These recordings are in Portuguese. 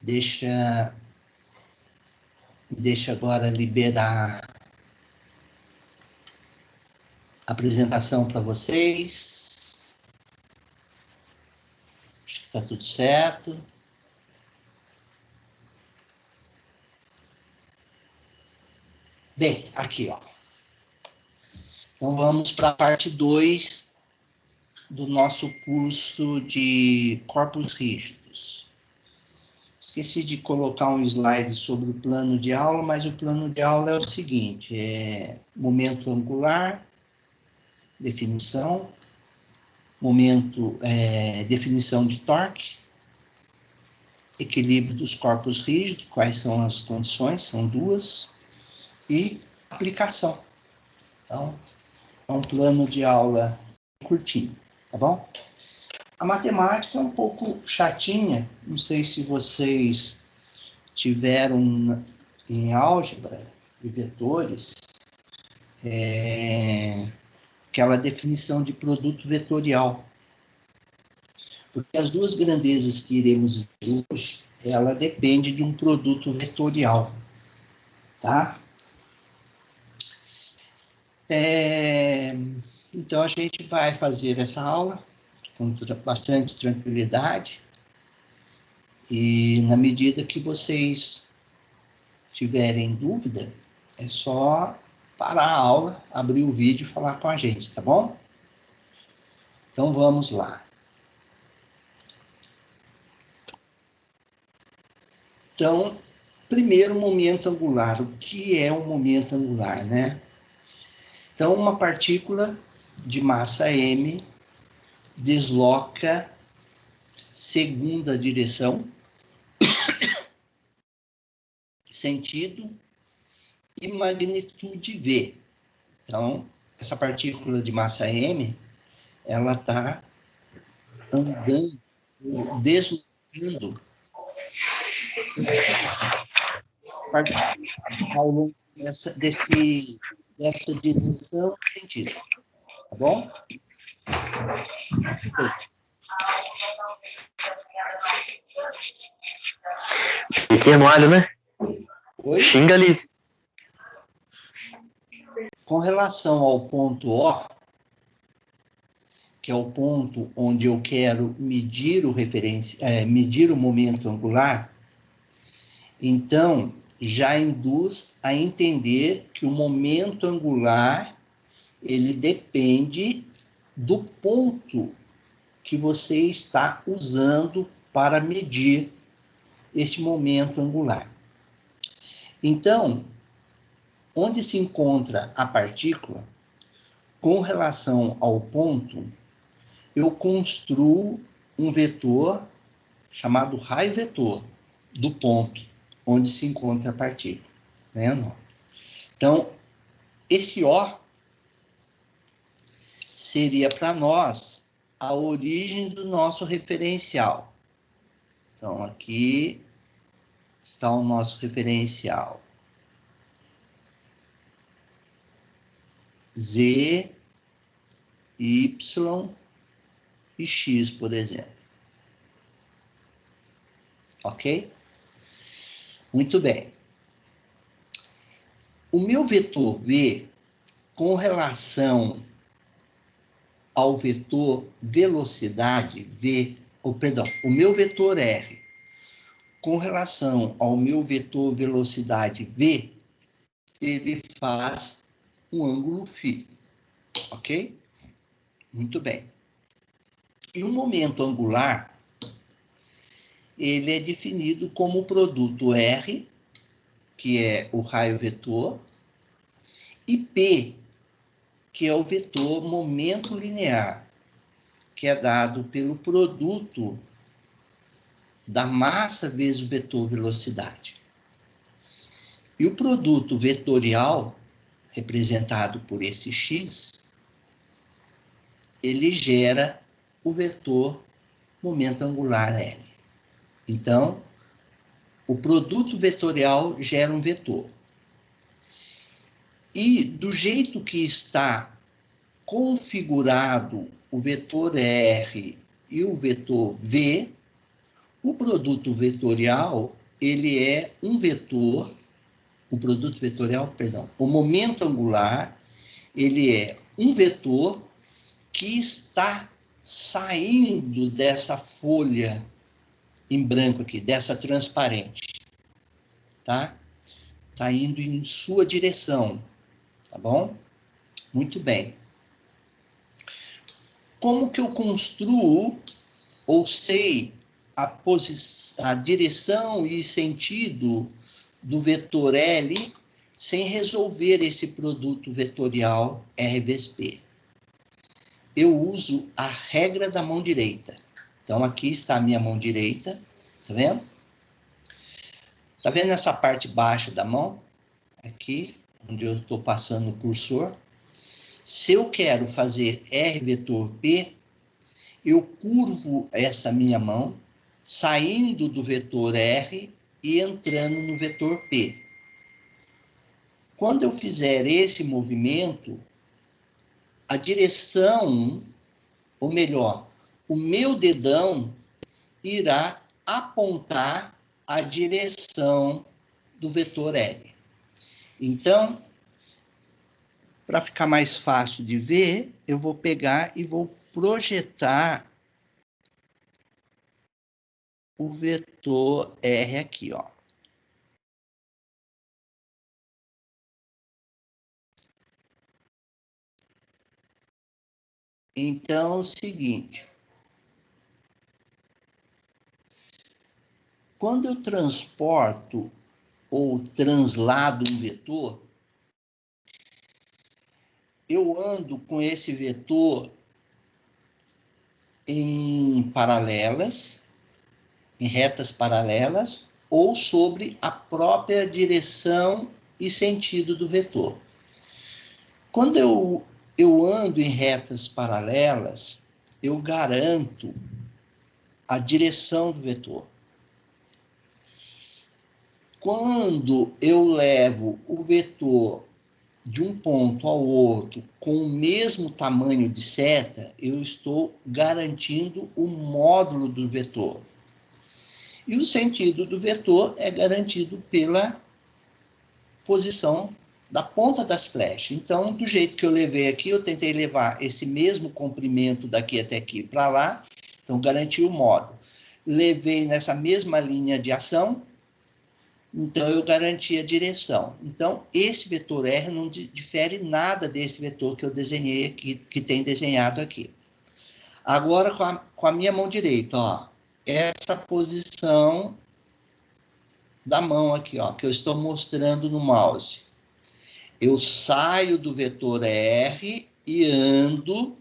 Deixa agora liberar a apresentação para vocês. Acho que está tudo certo. Bem, aqui, ó. Então, vamos para a parte 2 do nosso curso de corpos rígidos. Esqueci de colocar um slide sobre o plano de aula, mas o plano de aula é o seguinte, momento angular, definição, definição de torque, equilíbrio dos corpos rígidos, quais são as condições, são duas, e aplicação. Então, é um plano de aula curtinho, tá bom? A matemática é um pouco chatinha, não sei se vocês tiveram em álgebra e vetores, aquela definição de produto vetorial. Porque as duas grandezas que iremos ver hoje, ela depende de um produto vetorial, tá? Então, a gente vai fazer essa aula com bastante tranquilidade e, na medida que vocês tiverem dúvida, é só parar a aula, abrir o vídeo e falar com a gente, tá bom? Então, vamos lá. Então, primeiro, momento angular. O que é um momento angular, né? Então, uma partícula de massa m desloca segundo a direção, sentido e magnitude v. Então, essa partícula de massa m, ela está andando, deslocando ao longo dessa direção e sentido. Tá bom? Pequeno alho, né? Oi? Xinga ali. Com relação ao ponto O, que é o ponto onde eu quero medir o momento angular, então já induz a entender que o momento angular ele depende do ponto que você está usando para medir esse momento angular. Então, onde se encontra a partícula, com relação ao ponto, eu construo um vetor chamado raio vetor do ponto onde se encontra a partícula. Né? Então, esse O seria para nós a origem do nosso referencial. Então, aqui está o nosso referencial. Z, Y e X, por exemplo. Ok? Muito bem. O meu vetor V, com relação ao vetor velocidade o meu vetor R, com relação ao meu vetor velocidade V, ele faz um ângulo φ. Ok? Muito bem. E o momento angular, ele é definido como o produto R, que é o raio vetor, e P, que é o vetor momento linear, que é dado pelo produto da massa vezes o vetor velocidade. E o produto vetorial, representado por esse X, ele gera o vetor momento angular L. Então, o produto vetorial gera um vetor. E do jeito que está configurado o vetor R e o vetor V, O produto vetorial, ele é um vetor, o produto vetorial, perdão, o momento angular, ele é um vetor que está saindo dessa folha em branco aqui, dessa transparente, tá? Está indo em sua direção, tá bom? Muito bem. Como que eu construo ou sei a direção e sentido do vetor L sem resolver esse produto vetorial R vezes P? Eu uso a regra da mão direita. Então, aqui está a minha mão direita, tá vendo? Tá vendo essa parte baixa da mão? Aqui, onde eu estou passando o cursor. Se eu quero fazer R vetor P, eu curvo essa minha mão, saindo do vetor R e entrando no vetor P. Quando eu fizer esse movimento, a direção, ou melhor, o meu dedão irá apontar a direção do vetor L. Então, para ficar mais fácil de ver, eu vou pegar e vou projetar o vetor R aqui, ó. Então, é o seguinte. Quando eu transporto ou translado um vetor, eu ando com esse vetor em paralelas, em retas paralelas, ou sobre a própria direção e sentido do vetor. Quando eu ando em retas paralelas, eu garanto a direção do vetor. Quando eu levo o vetor de um ponto ao outro com o mesmo tamanho de seta, eu estou garantindo o módulo do vetor. E o sentido do vetor é garantido pela posição da ponta das flechas. Então, do jeito que eu levei aqui, eu tentei levar esse mesmo comprimento daqui até aqui para lá, então garanti o módulo. Levei nessa mesma linha de ação, então eu garanti a direção. Então, esse vetor R não difere nada desse vetor que eu desenhei aqui, que tem desenhado aqui. Agora, com a minha mão direita, ó, essa posição da mão aqui, ó, que eu estou mostrando no mouse. Eu saio do vetor R e ando.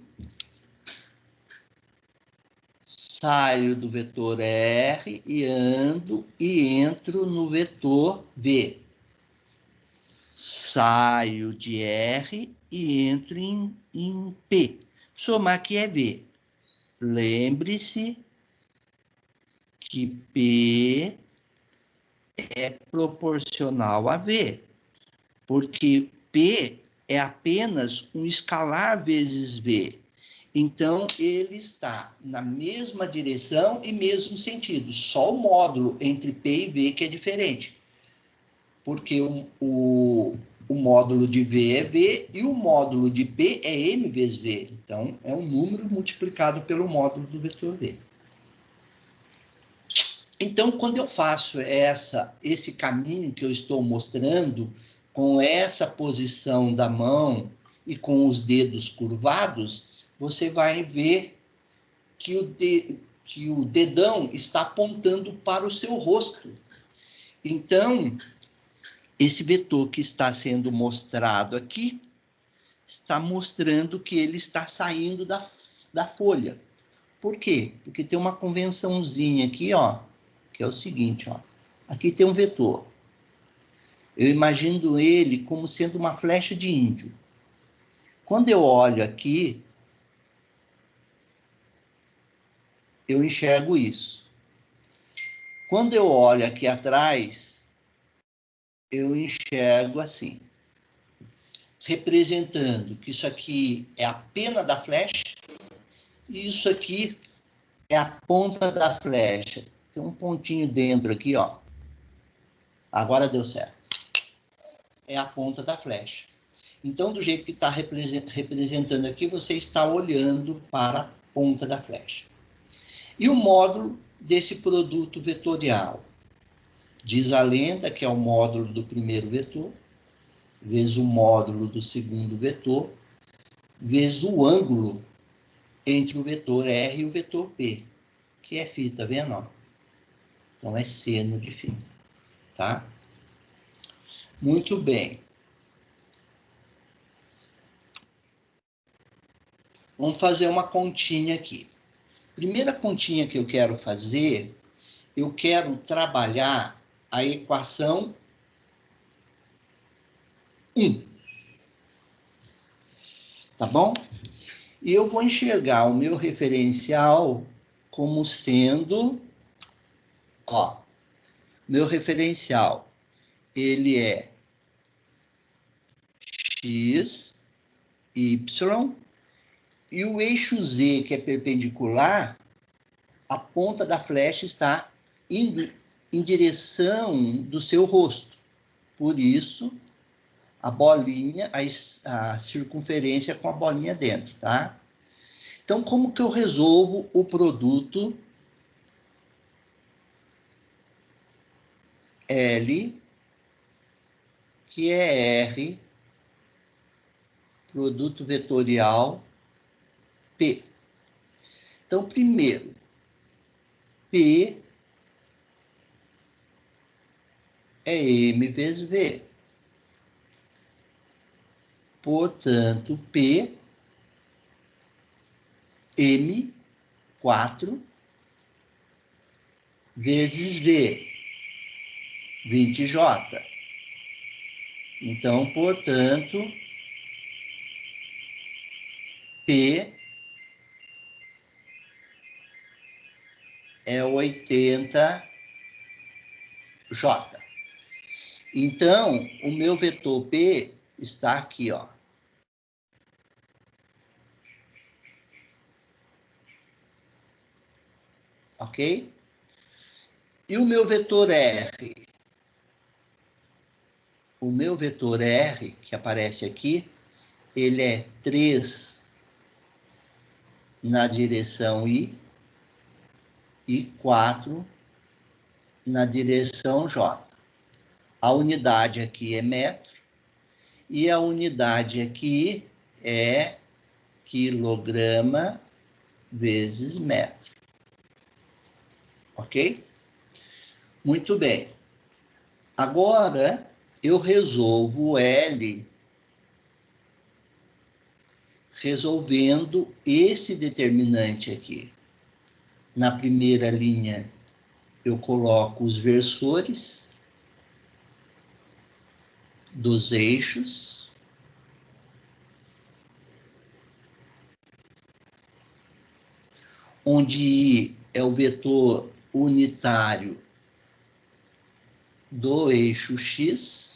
Saio do vetor R e ando e entro no vetor V. Saio de R e entro em P. Somar aqui é V. Lembre-se que P é proporcional a V, porque P é apenas um escalar vezes V. Então, ele está na mesma direção e mesmo sentido. Só o módulo entre P e V que é diferente. Porque o módulo de V é V e o módulo de P é M vezes V. Então, é um número multiplicado pelo módulo do vetor V. Então, quando eu faço esse caminho que eu estou mostrando, com essa posição da mão e com os dedos curvados, você vai ver que o dedão está apontando para o seu rosto. Então, esse vetor que está sendo mostrado aqui, está mostrando que ele está saindo da folha. Por quê? Porque tem uma convençãozinha aqui, ó, que é o seguinte, ó. Aqui tem um vetor. Eu imagino ele como sendo uma flecha de índio. Quando eu olho aqui, eu enxergo isso. Quando eu olho aqui atrás, eu enxergo assim, representando que isso aqui é a pena da flecha e isso aqui é a ponta da flecha. Tem um pontinho dentro aqui, ó. Agora deu certo. É a ponta da flecha. Então, do jeito que está representando aqui, você está olhando para a ponta da flecha. E o módulo desse produto vetorial? Diz a lenda que é o módulo do primeiro vetor, vezes o módulo do segundo vetor, vezes o ângulo entre o vetor R e o vetor P, que é φ, tá vendo? Ó? Então, é seno de φ, tá? Muito bem. Vamos fazer uma continha aqui. Primeira continha que eu quero fazer, eu quero trabalhar a equação 1. Tá bom? E eu vou enxergar o meu referencial como sendo, ó, meu referencial, ele é x, y, e o eixo z, que é perpendicular, a ponta da flecha está indo em direção do seu rosto. Por isso, a bolinha, a circunferência com a bolinha dentro, tá? Então, como que eu resolvo o produto L, que é R, produto vetorial P? Então, primeiro, P é M vezes V. Portanto, P, M4 vezes V, 20J. Então, portanto, P é 80J. Então, o meu vetor P está aqui, ó. Ok? E o meu vetor R? O meu vetor R, que aparece aqui, ele é 3 na direção I e 4 na direção J. A unidade aqui é metro e a unidade aqui é quilograma vezes metro. Ok? Muito bem. Agora, eu resolvo o L resolvendo esse determinante aqui. Na primeira linha, eu coloco os versores dos eixos. Onde I é o vetor unitário do eixo X.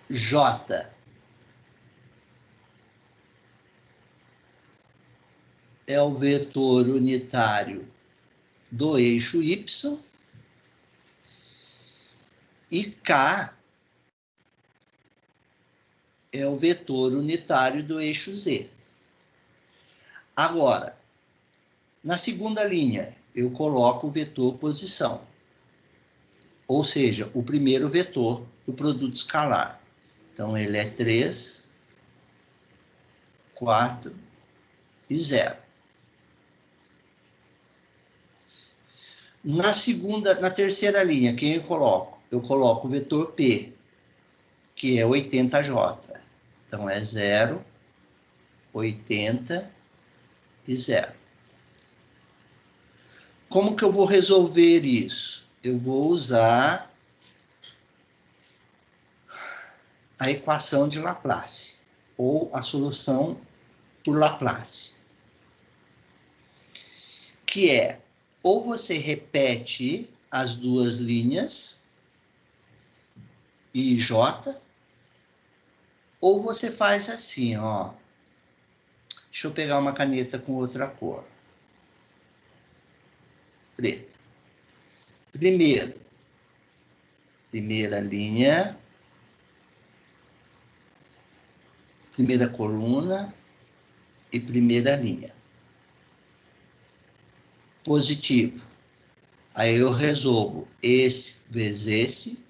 J é o vetor unitário do eixo Y. E K é o vetor unitário do eixo Z. Agora, na segunda linha, eu coloco o vetor posição. Ou seja, o primeiro vetor do produto escalar. Então, ele é 3, 4 e 0. Na terceira linha, quem eu coloco? Eu coloco o vetor P, que é 80J. Então, é 0, 80 e 0. Como que eu vou resolver isso? Eu vou usar a equação de Laplace, ou a solução por Laplace, que é, ou você repete as duas linhas, I e J, Ou você faz assim, ó. Deixa eu pegar uma caneta com outra cor. Preta. Primeira linha. Primeira coluna e primeira linha. Positivo. Aí eu resolvo esse vezes esse,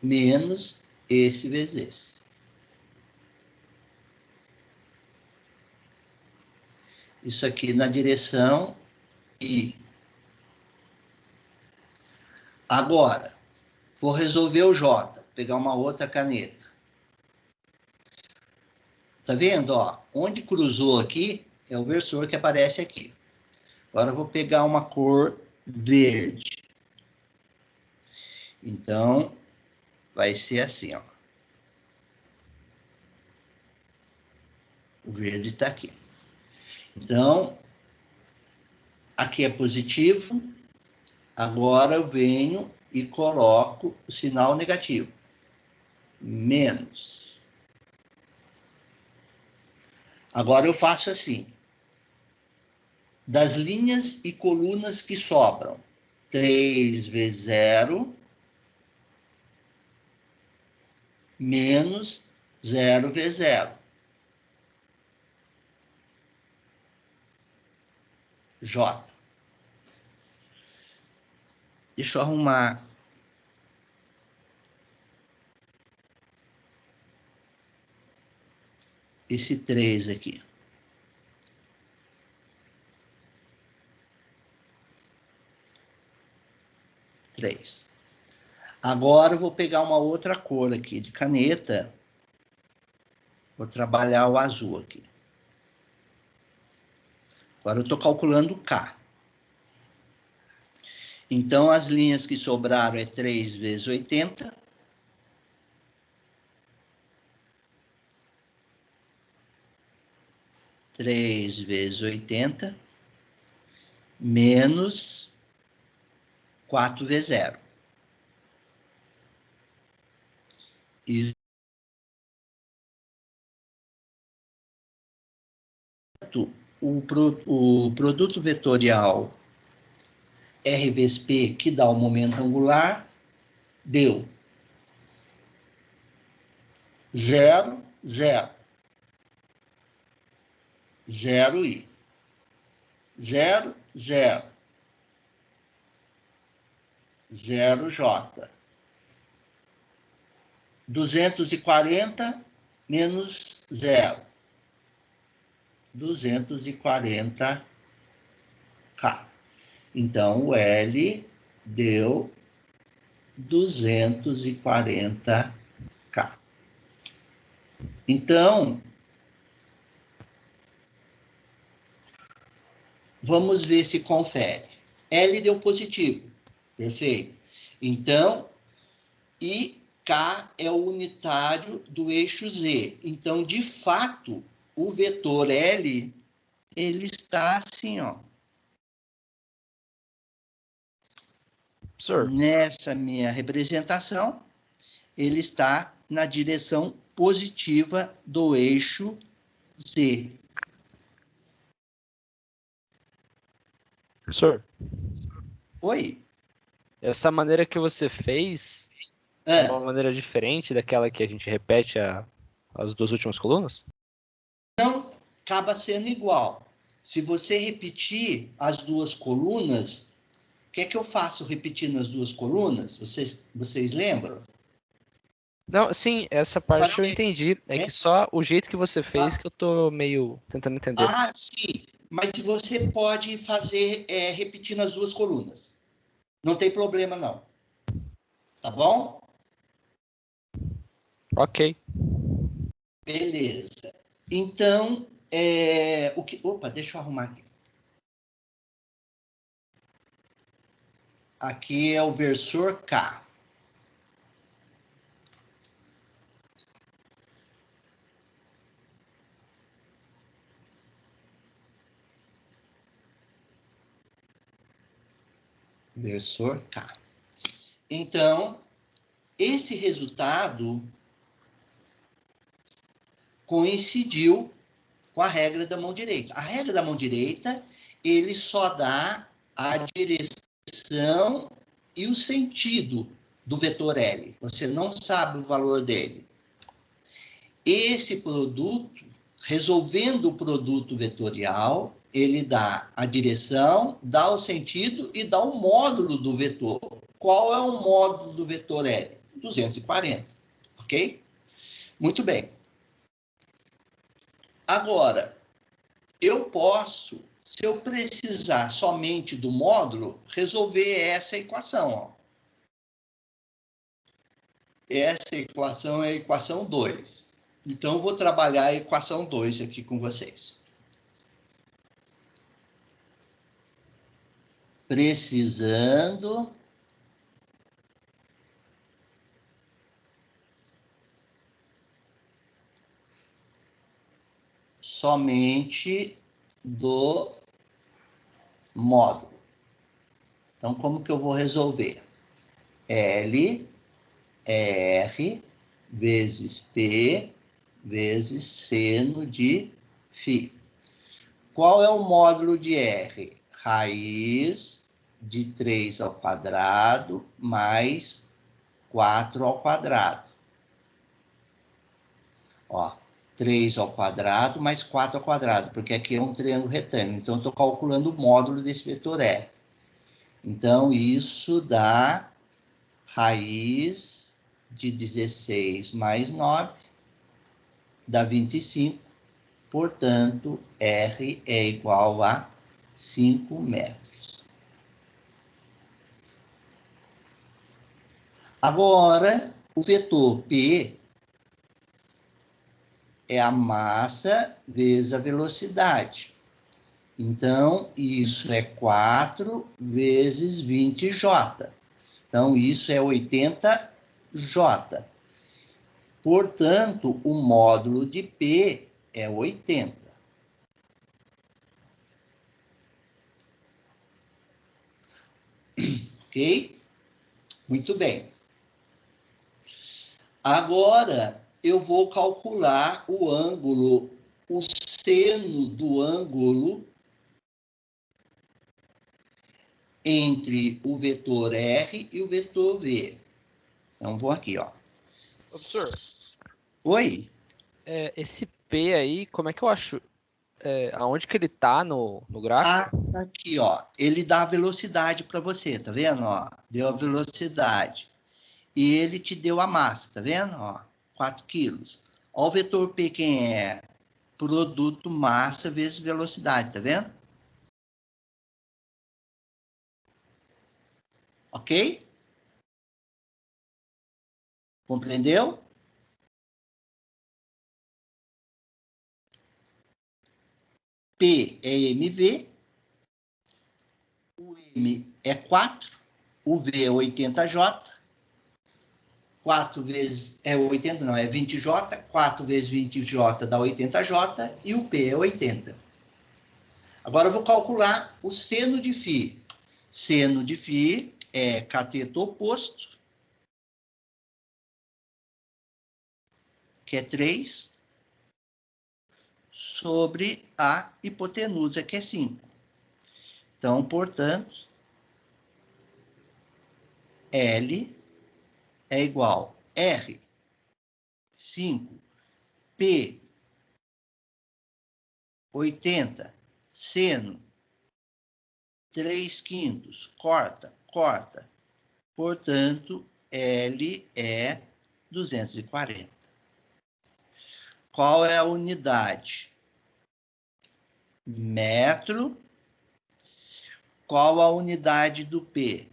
menos esse vezes esse. Isso aqui na direção I. Agora, vou resolver o J, pegar uma outra caneta. Tá vendo, ó? Onde cruzou aqui é o versor que aparece aqui. Agora eu vou pegar uma cor verde. Então, vai ser assim, ó. O verde está aqui. Então, aqui é positivo. Agora eu venho e coloco o sinal negativo. Menos. Agora eu faço assim. Das linhas e colunas que sobram. 3 vezes 0 menos 0 vezes 0. J. Deixa eu arrumar. Esse 3 aqui. Três. Agora eu vou pegar uma outra cor aqui de caneta. Vou trabalhar o azul aqui. Agora eu estou calculando K. Então, as linhas que sobraram é 3 vezes 80. Três vezes 80. Menos 4 vezes 0. E o produto vetorial R vezes P, que dá o momento angular, deu 0, 0. 0i. 0, 0. 0j. 240 menos 0. 240k. Então, o L deu 240k. Então, vamos ver se confere. L deu positivo. Perfeito. Então, e K é o unitário do eixo Z. Então, de fato, o vetor L, ele está assim, ó. Professor, Nessa minha representação, ele está na direção positiva do eixo Z. professor, Oi? essa maneira que você fez é uma maneira diferente daquela que a gente repete as duas últimas colunas? Não, acaba sendo igual. Se você repetir as duas colunas, o que é que eu faço repetindo as duas colunas? Vocês lembram? Não, sim, essa parte eu entendi. É que É? só o jeito que você fez que eu tô meio tentando entender. Ah, sim. Mas você pode fazer repetindo as duas colunas. Não tem problema, não. Tá bom? Ok. Beleza. Então, o que... Opa, deixa eu arrumar aqui. Aqui é o versor K. Versor K. Então, esse resultado coincidiu com a regra da mão direita. A regra da mão direita, ele só dá a direção e o sentido do vetor L. Você não sabe o valor dele. Esse produto, resolvendo o produto vetorial, ele dá a direção, dá o sentido e dá o módulo do vetor. Qual é o módulo do vetor L? 240, ok? Muito bem. Agora, eu posso, se eu precisar somente do módulo, resolver essa equação. Ó. Essa equação é a equação 2. Então, eu vou trabalhar a equação 2 aqui com vocês. Precisando somente do módulo. Então, como que eu vou resolver? L, R, vezes P, vezes seno de φ. Qual é o módulo de R? Raiz de 3 ao quadrado mais 4 ao quadrado. Ó, 3 ao quadrado mais 4 ao quadrado, porque aqui é um triângulo retângulo. Então, eu estou calculando o módulo desse vetor R. Então, isso dá raiz de 16 mais 9, dá 25. Portanto, R é igual a 5 metros. Agora, o vetor P é a massa vezes a velocidade. Então, isso é 4 vezes 20J. Então, isso é 80J. Portanto, o módulo de P é 80. Ok? Muito bem. Agora, eu vou calcular o ângulo, o seno do ângulo entre o vetor R e o vetor V. Então, vou aqui, ó. Professor. Oi? Esse P aí, como é que eu acho? Aonde que ele tá no gráfico? Ah, tá aqui, ó. Ele dá a velocidade para você, tá vendo? Ó, deu a velocidade. E ele te deu a massa, tá vendo? Ó, 4 quilos. Ó, o vetor P quem é? Produto massa vezes velocidade, tá vendo? Ok? Compreendeu? P é MV, o M é 4, o V é 80J, 4 vezes, 80 não, é 20J, 4 vezes 20J dá 80J e o P é 80. Agora eu vou calcular o seno de φ. Seno de φ é cateto oposto, que é 3, sobre a hipotenusa, que é 5. Então, portanto, L é igual a R, 5, P, 80, seno, 3 quintos, corta. Portanto, L é 240. Qual é a unidade? Metro. Qual a unidade do P?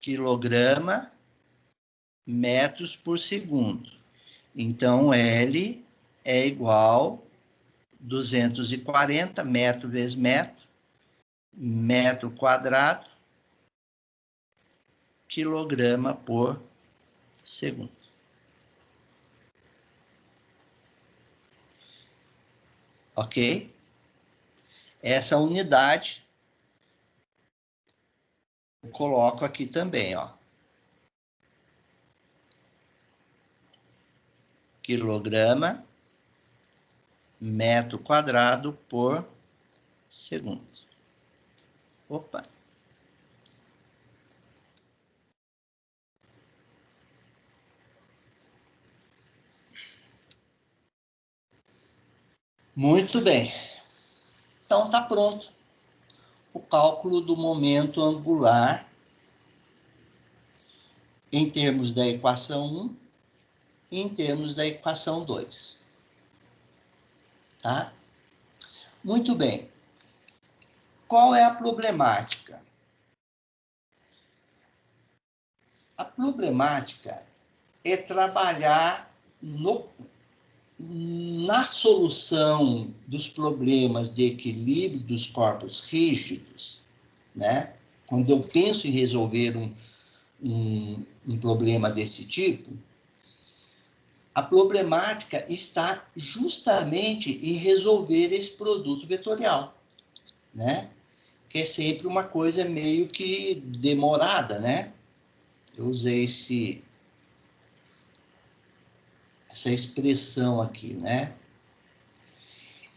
Quilograma, metros por segundo. Então, L é igual a 240 metro vezes metro, metro quadrado, quilograma por segundo. Ok? Essa unidade eu coloco aqui também, ó. quilograma metro quadrado por segundo. Opa! Muito bem. Então, está pronto o cálculo do momento angular em termos da equação 1 e em termos da equação 2. Tá? Muito bem. Qual é a problemática? A problemática é trabalhar na solução dos problemas de equilíbrio dos corpos rígidos, né? Quando eu penso em resolver um problema desse tipo, a problemática está justamente em resolver esse produto vetorial, né? Que é sempre uma coisa meio que demorada, né? Eu usei essa expressão aqui, né?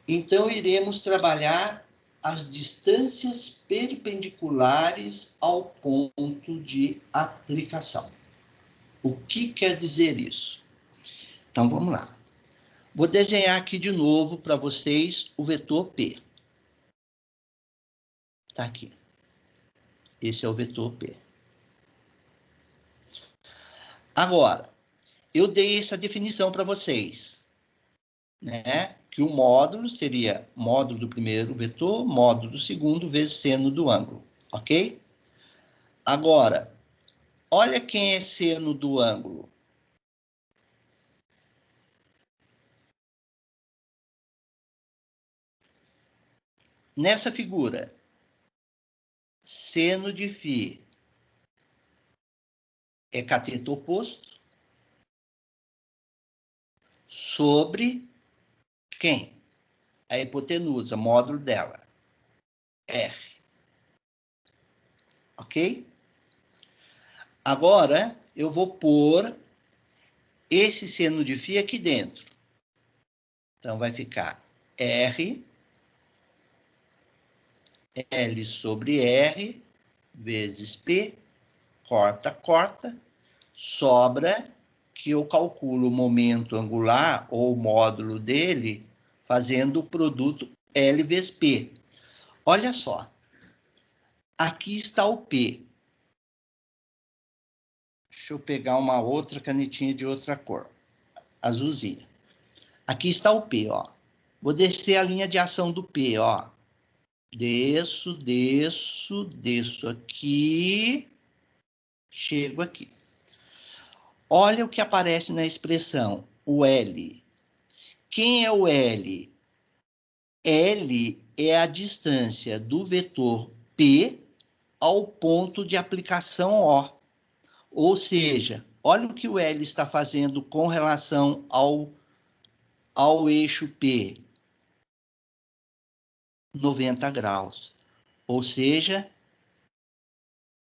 Então, iremos trabalhar as distâncias perpendiculares ao ponto de aplicação. O que quer dizer isso? Então, vamos lá. Vou desenhar aqui de novo para vocês o vetor P. Está aqui. Esse é o vetor P. Agora, eu dei essa definição para vocês, né? Que o módulo seria módulo do primeiro vetor, módulo do segundo, vezes seno do ângulo, ok? Agora, olha quem é seno do ângulo. Nessa figura, seno de φ é cateto oposto sobre quem? A hipotenusa, módulo dela, R. Ok? Agora, eu vou pôr esse seno de φ aqui dentro. Então, vai ficar R, L sobre R, vezes P, corta, corta, sobra que eu calculo o momento angular, ou o módulo dele, fazendo o produto L vezes P. Olha só, aqui está o P. Deixa eu pegar uma outra canetinha de outra cor, azulzinha. Aqui está o P, ó. Vou descer a linha de ação do P, ó. Desço, desço, desço aqui, chego aqui. Olha o que aparece na expressão, o L. Quem é o L? L é a distância do vetor P ao ponto de aplicação O. Ou seja, olha o que o L está fazendo com relação ao eixo P. 90 graus. Ou seja,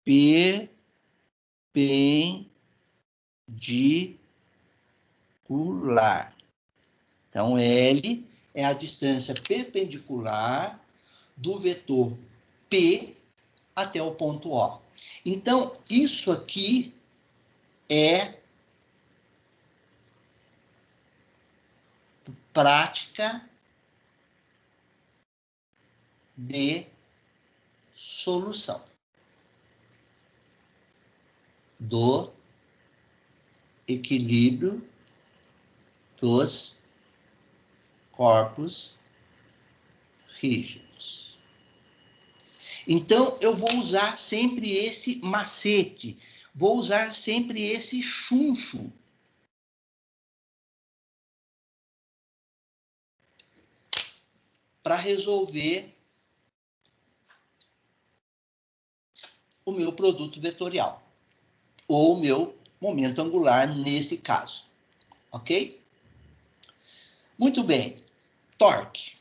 perpendicular. Então, L é a distância perpendicular do vetor P até o ponto O. Então, isso aqui é prática de solução do equilíbrio dos corpos rígidos. Então, eu vou usar sempre esse macete, vou usar sempre esse chuncho para resolver o meu produto vetorial, ou o meu momento angular nesse caso. Ok? Muito bem. Torque.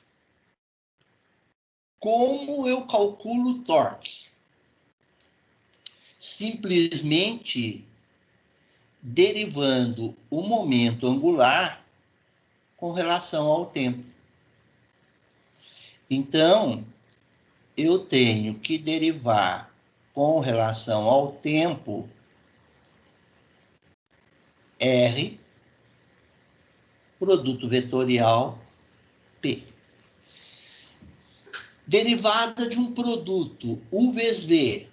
Como eu calculo torque? Simplesmente derivando o momento angular com relação ao tempo. Então, eu tenho que derivar com relação ao tempo R, produto vetorial P. Derivada de um produto U vezes V,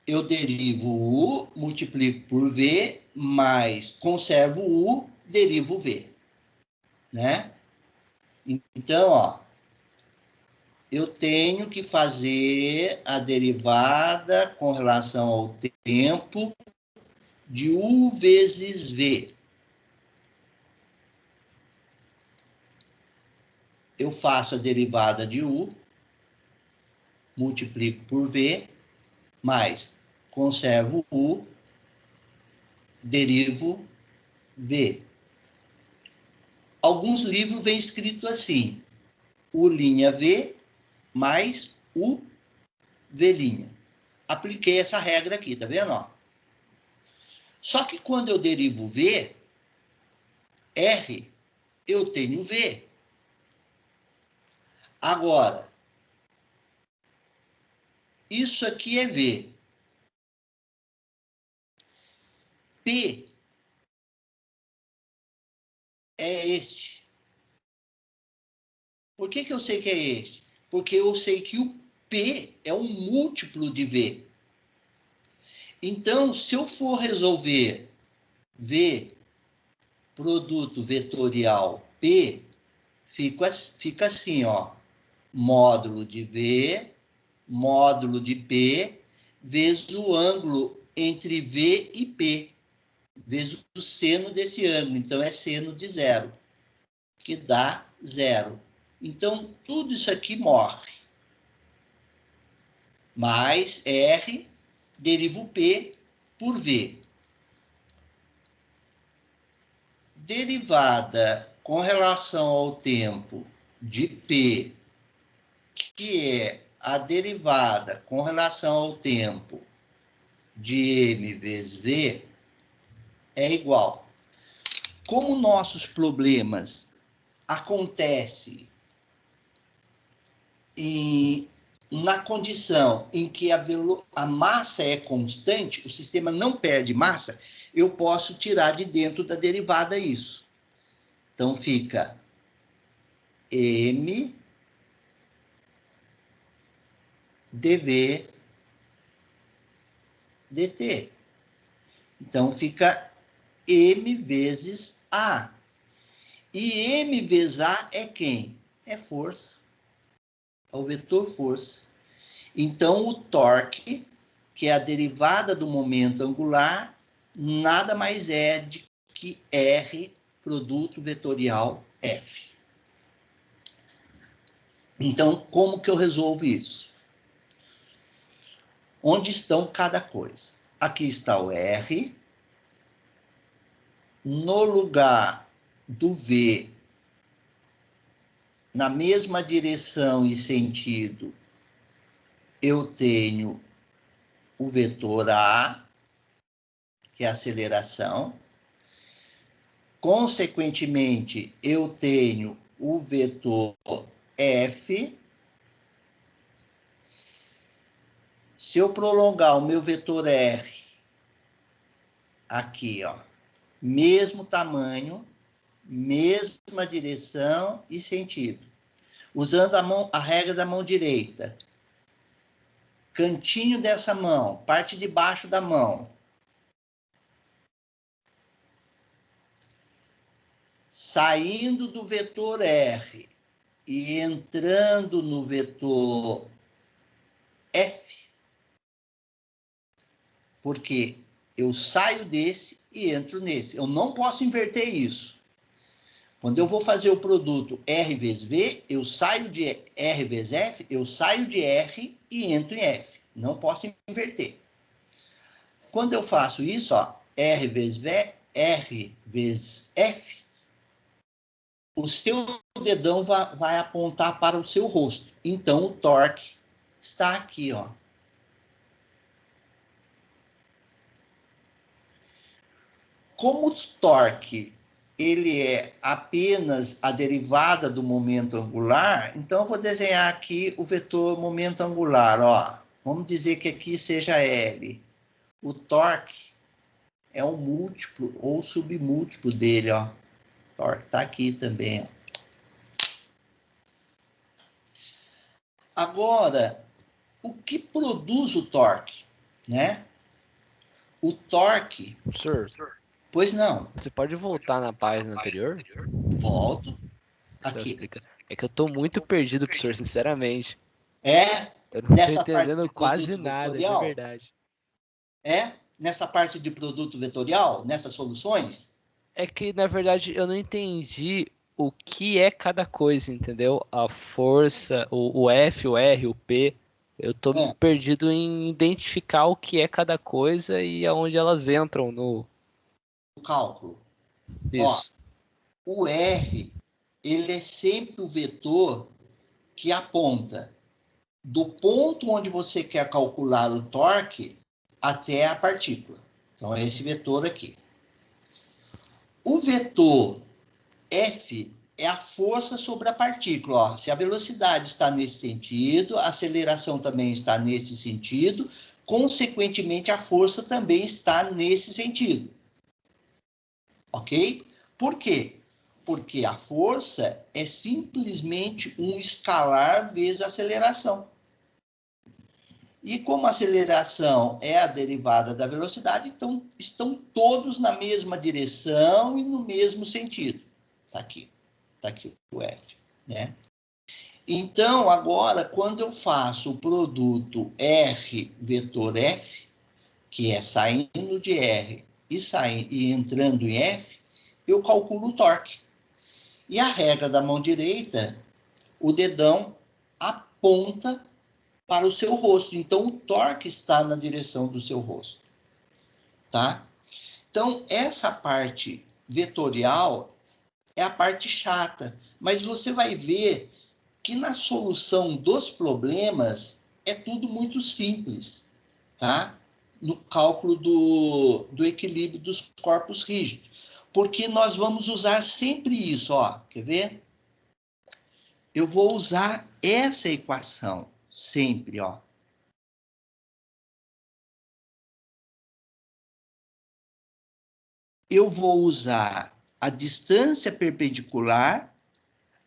eu derivo U, multiplico por V, mais conservo U, derivo V. Né? Então, ó, eu tenho que fazer a derivada com relação ao tempo de U vezes V. Eu faço a derivada de U, multiplico por V, mais conservo U, derivo V. Alguns livros vem escrito assim, U' mais UV'. Apliquei essa regra aqui, tá vendo? Ó? Só que quando eu derivo V, R, eu tenho V. Agora, isso aqui é V. P é este. Por que eu sei que é este? Porque eu sei que o P é um múltiplo de V. Então, se eu for resolver V, produto vetorial P, fica assim, ó. Módulo de V, módulo de P, vezes o ângulo entre V e P, vezes o seno desse ângulo. Então, é seno de zero, que dá zero. Então, tudo isso aqui morre. Mais R, derivo P por V. Derivada com relação ao tempo de P, que é a derivada com relação ao tempo de M vezes V, é igual. Como nossos problemas acontecem na condição em que a massa é constante, o sistema não perde massa, eu posso tirar de dentro da derivada isso. Então, fica M dV dt. Então, fica M vezes A. E M vezes A é quem? É força. É o vetor força. Então, o torque, que é a derivada do momento angular, nada mais é de que R, produto vetorial F. Então, como que eu resolvo isso? Onde estão cada coisa? Aqui está o R. No lugar do V, na mesma direção e sentido, eu tenho o vetor A, que é a aceleração. Consequentemente, eu tenho o vetor F. Se eu prolongar o meu vetor R aqui, ó, mesmo tamanho, mesma direção e sentido. Usando a regra da mão direita. Cantinho dessa mão, parte de baixo da mão. Saindo do vetor R e entrando no vetor F. Porque eu saio desse e entro nesse. Eu não posso inverter isso. Quando eu vou fazer o produto R vezes V, eu saio de R vezes F, eu saio de R e entro em F. Não posso inverter. Quando eu faço isso, ó, R vezes V, R vezes F, o seu dedão vai apontar para o seu rosto. Então, o torque está aqui, ó. Como o torque ele é apenas a derivada do momento angular, então eu vou desenhar aqui o vetor momento angular, ó. Vamos dizer que aqui seja L. O torque é um múltiplo ou submúltiplo dele, ó. O torque está aqui também, ó. Agora, o que produz o torque, né? O torque... Professor, pois não. você pode voltar na página anterior? Volto. Aqui. É que eu tô muito perdido, professor, sinceramente. É? Eu não tô Nessa parte de entendendo quase produto nada, de vetorial? verdade. É? Nessa parte de produto vetorial? Nessas soluções? É que, na verdade, eu não entendi o que é cada coisa, entendeu? A força, o F, o R, o P. Eu tô É, perdido em identificar o que é cada coisa e aonde elas entram no... o cálculo. Ó, Isso. o R, ele é sempre o vetor que aponta do ponto onde você quer calcular o torque até a partícula. Então, é esse vetor aqui. O vetor F é a força sobre a partícula. Ó. Se a velocidade está nesse sentido, a aceleração também está nesse sentido, consequentemente, a força também está nesse sentido. Ok? Por quê? Porque a força é simplesmente um escalar vezes a aceleração. E como a aceleração é a derivada da velocidade, então estão todos na mesma direção e no mesmo sentido. Está aqui. Está aqui o F, né? Então, agora, quando eu faço o produto R vetor F, que é saindo de R e entrando em F, eu calculo o torque. E a regra da mão direita, o dedão aponta para o seu rosto. Então, o torque está na direção do seu rosto. Tá? Então, essa parte vetorial é a parte chata. Mas você vai ver que na solução dos problemas é tudo muito simples, tá? No cálculo do equilíbrio dos corpos rígidos. Porque nós vamos usar sempre isso, ó. Quer ver? Eu vou usar essa equação sempre, ó. Eu vou usar a distância perpendicular.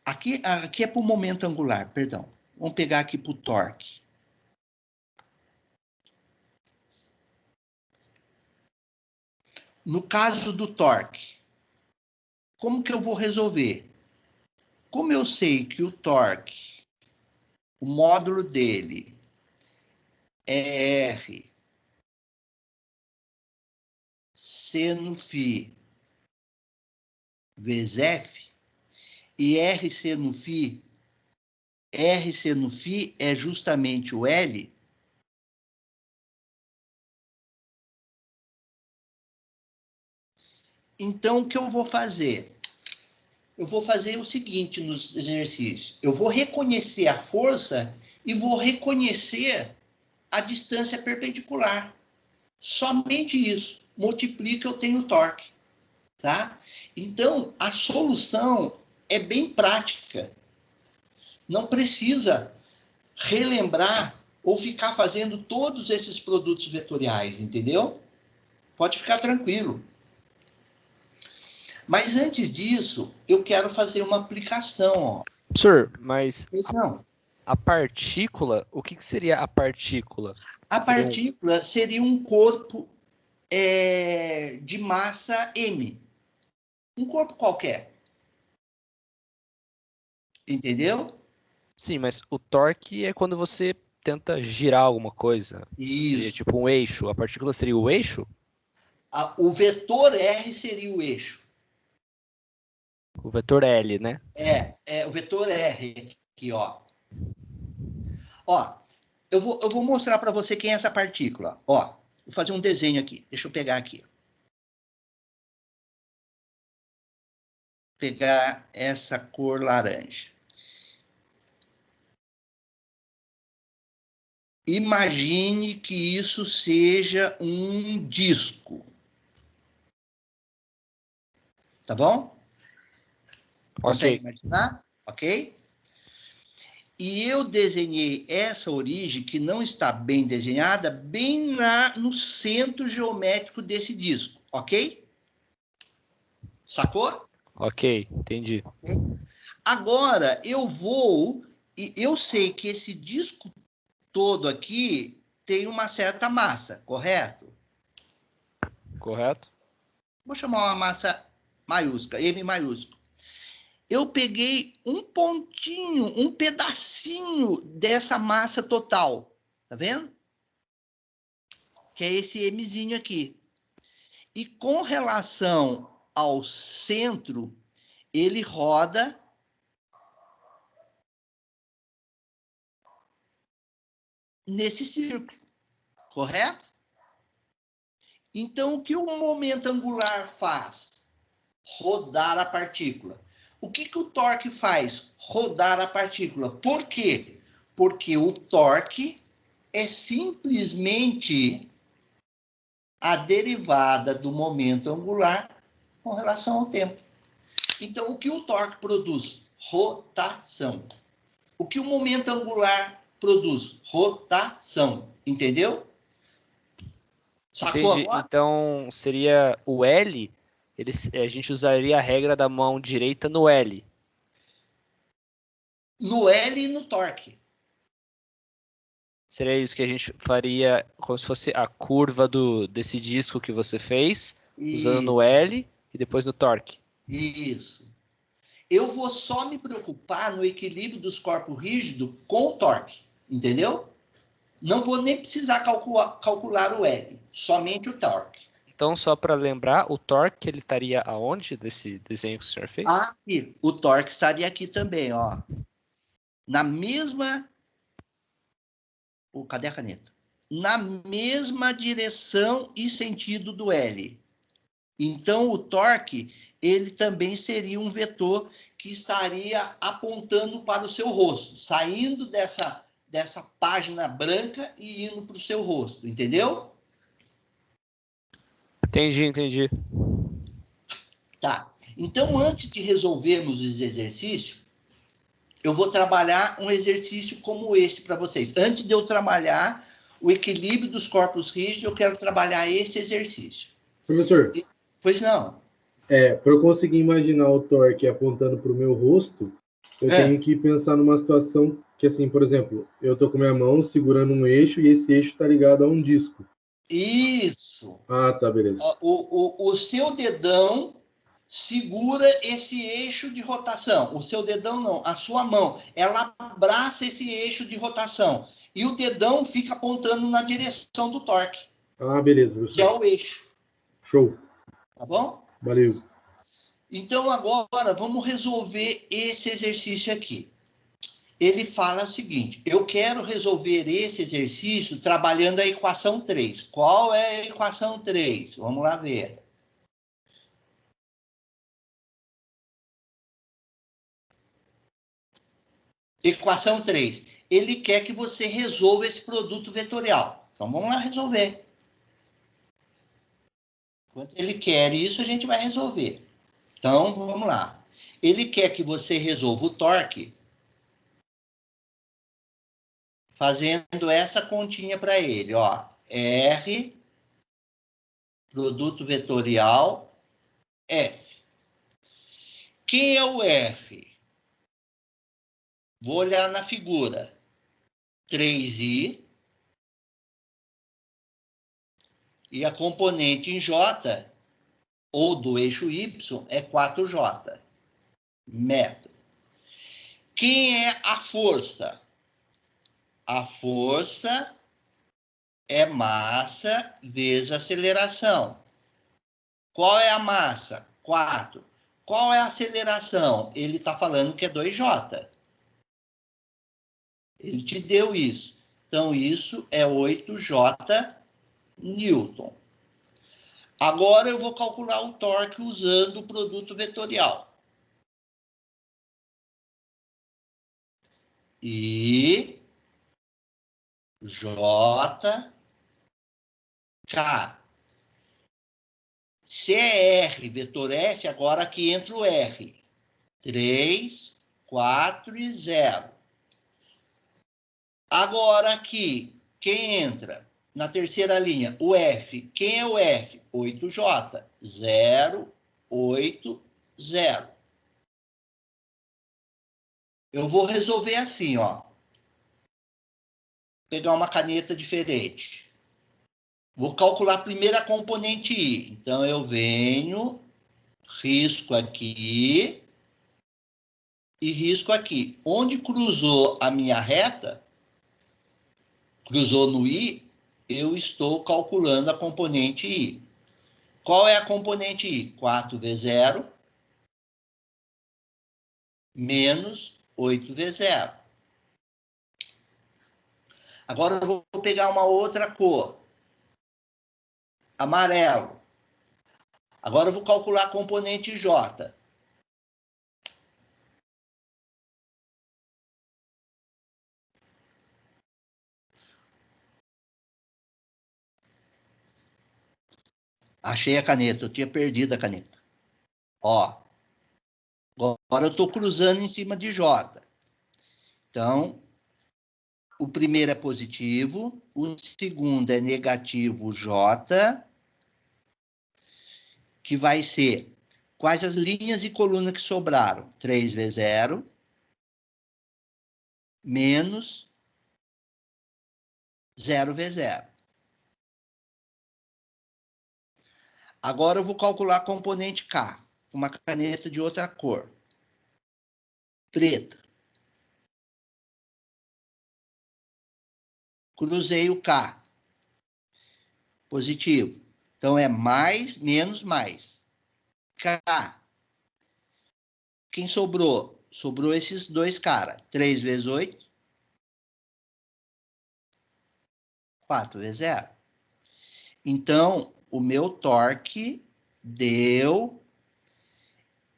Aqui é para o momento angular, perdão. Vamos pegar aqui para o torque. No caso do torque, como que eu vou resolver? Como eu sei que o torque, o módulo dele é R seno φ vezes F, e R seno φ é justamente o L, então o que eu vou fazer? Eu vou fazer o seguinte nos exercícios. Eu vou reconhecer a força e vou reconhecer a distância perpendicular. Somente isso. Multiplica, eu tenho torque. Tá? Então, a solução é bem prática. Não precisa relembrar ou ficar fazendo todos esses produtos vetoriais, entendeu? Pode ficar tranquilo. Mas antes disso, eu quero fazer uma aplicação. Ó. Professor, mas Não. a partícula, o que seria a partícula? A partícula seria um corpo de massa M. Um corpo qualquer. Entendeu? Sim, mas o torque é quando você tenta girar alguma coisa. Seria Isso. tipo um eixo. A partícula seria o eixo? O vetor R seria o eixo. O vetor L, né? O vetor R aqui, ó. Ó, eu vou mostrar para você quem é essa partícula. Ó, vou fazer um desenho aqui. Deixa eu pegar aqui. Pegar essa cor laranja. Imagine que isso seja um disco. Tá bom? Consegue Ok. imaginar? Ok? E eu desenhei essa origem, que não está bem desenhada, bem no centro geométrico desse disco, ok? Sacou? Ok, entendi. Agora, eu vou... E eu sei que esse disco todo aqui tem uma certa massa, correto? Correto? Vou chamar uma massa maiúscula, M maiúsculo. Eu peguei um pontinho, um pedacinho dessa massa total. Tá vendo? Que é esse Mzinho aqui. E com relação ao centro, ele roda nesse círculo, correto? Então, o que o momento angular faz? Rodar a partícula. O que o torque faz? Rodar a partícula. Por quê? Porque o torque é simplesmente a derivada do momento angular com relação ao tempo. Então, o que o torque produz? Rotação. O que o momento angular produz? Rotação. Entendeu? Sacou Entendi. agora? Então seria o L, a gente usaria a regra da mão direita no L. No L e no torque. Seria isso que a gente faria como se fosse a curva desse disco que você fez, usando E no L e depois no torque. isso. Eu vou só me preocupar no equilíbrio dos corpos rígidos com o torque. Entendeu? Não vou nem precisar calcular o L, somente o torque. Então, só para lembrar, o torque ele estaria aonde desse desenho que o senhor fez? Aqui, o torque estaria aqui também, ó. Na mesma... cadê a caneta? Na mesma direção e sentido do L. Então, o torque, ele também seria um vetor que estaria apontando para o seu rosto, saindo dessa página branca e indo para o seu rosto, entendeu? Entendi. Tá. Então, antes de resolvermos os exercícios, eu vou trabalhar um exercício como esse para vocês. Antes de eu trabalhar o equilíbrio dos corpos rígidos, eu quero trabalhar esse exercício. Professor, Pois não. para eu conseguir imaginar o torque apontando para o meu rosto, eu tenho que pensar numa situação que, assim, por exemplo, eu estou com minha mão segurando um eixo e esse eixo está ligado a um disco. Isso. Ah, tá, beleza. O seu dedão segura esse eixo de rotação. O seu dedão não, a sua mão, ela abraça esse eixo de rotação. E o dedão fica apontando na direção do torque, Ah, beleza, que é professor. o eixo. Show. Tá bom? Valeu. Então, agora, vamos resolver esse exercício aqui. Ele fala o seguinte: eu quero resolver esse exercício trabalhando a equação 3. Qual é a equação 3? Vamos lá ver. Equação 3. Ele quer que você resolva esse produto vetorial. Então, vamos lá resolver. Enquanto ele quer isso, a gente vai resolver. Então, vamos lá. Ele quer que você resolva o torque fazendo essa continha para ele, ó. R, produto vetorial, F. Quem é o F? Vou olhar na figura. 3i. E a componente em J, ou do eixo Y, é 4J. Metro. Quem é a força? A força é massa vezes aceleração. Qual é a massa? 4. Qual é a aceleração? Ele está falando que é 2J. Ele te deu isso. Então, isso é 8J Newton. Agora eu vou calcular o torque usando o produto vetorial. I, J, K. Se é R, vetor F, agora aqui entra o R. 3, 4 e 0. Agora aqui, quem entra na terceira linha? O F. Quem é o F? 8J. 0, 8, 0. Eu vou resolver assim, ó. Pegar uma caneta diferente. Vou calcular primeiro a componente I. Então, eu venho, risco aqui e risco aqui. Onde cruzou a minha reta, cruzou no I, eu estou calculando a componente I. Qual é a componente I? 4V0 menos 8V0. Agora eu vou pegar uma outra cor. Amarelo. Agora eu vou calcular a componente J. Achei a caneta, eu tinha perdido a caneta. Ó. Agora eu estou cruzando em cima de J. Então, o primeiro é positivo, o segundo é negativo J, que vai ser quais as linhas e colunas que sobraram? 3V0 menos 0V0. Agora eu vou calcular a componente K, uma caneta de outra cor. Preta. Cruzei o K. Positivo. Então é mais, menos, mais. K. Quem sobrou? Sobrou esses dois caras. 3 vezes 8. 4 vezes 0. Então, o meu torque deu...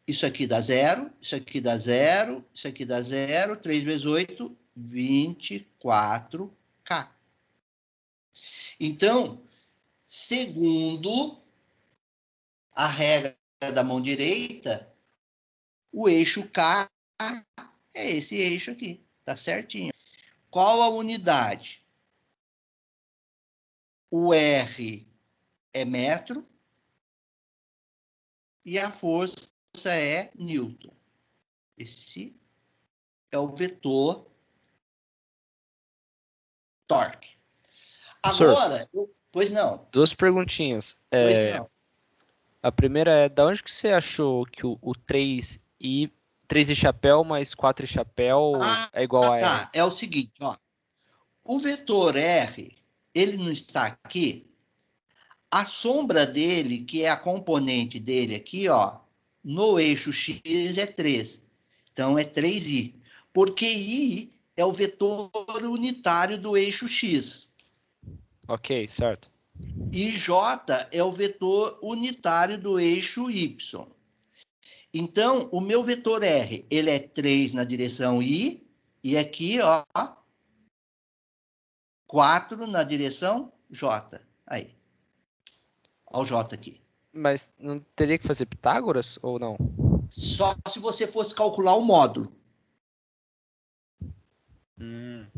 Isso aqui dá 0, isso aqui dá 0, isso aqui dá 0. 3 vezes 8, 24K. Então, segundo a regra da mão direita, o eixo K é esse eixo aqui, tá certinho. Qual a unidade? O R é metro e a força é Newton. Esse é o vetor torque. Agora, pois não. Duas perguntinhas. Pois não. A primeira é, da onde que você achou que o 3 e chapéu mais 4 e chapéu é igual a R? Tá. É o seguinte, ó. O vetor R, ele não está aqui. A sombra dele, que é a componente dele aqui, ó, no eixo X é 3. Então, é 3i. Porque i é o vetor unitário do eixo X. Ok, certo. E j é o vetor unitário do eixo Y. Então, o meu vetor R, ele é 3 na direção I, e aqui, ó, 4 na direção J. Aí. Olha o J aqui. Mas não teria que fazer Pitágoras ou não? Só se você fosse calcular o módulo.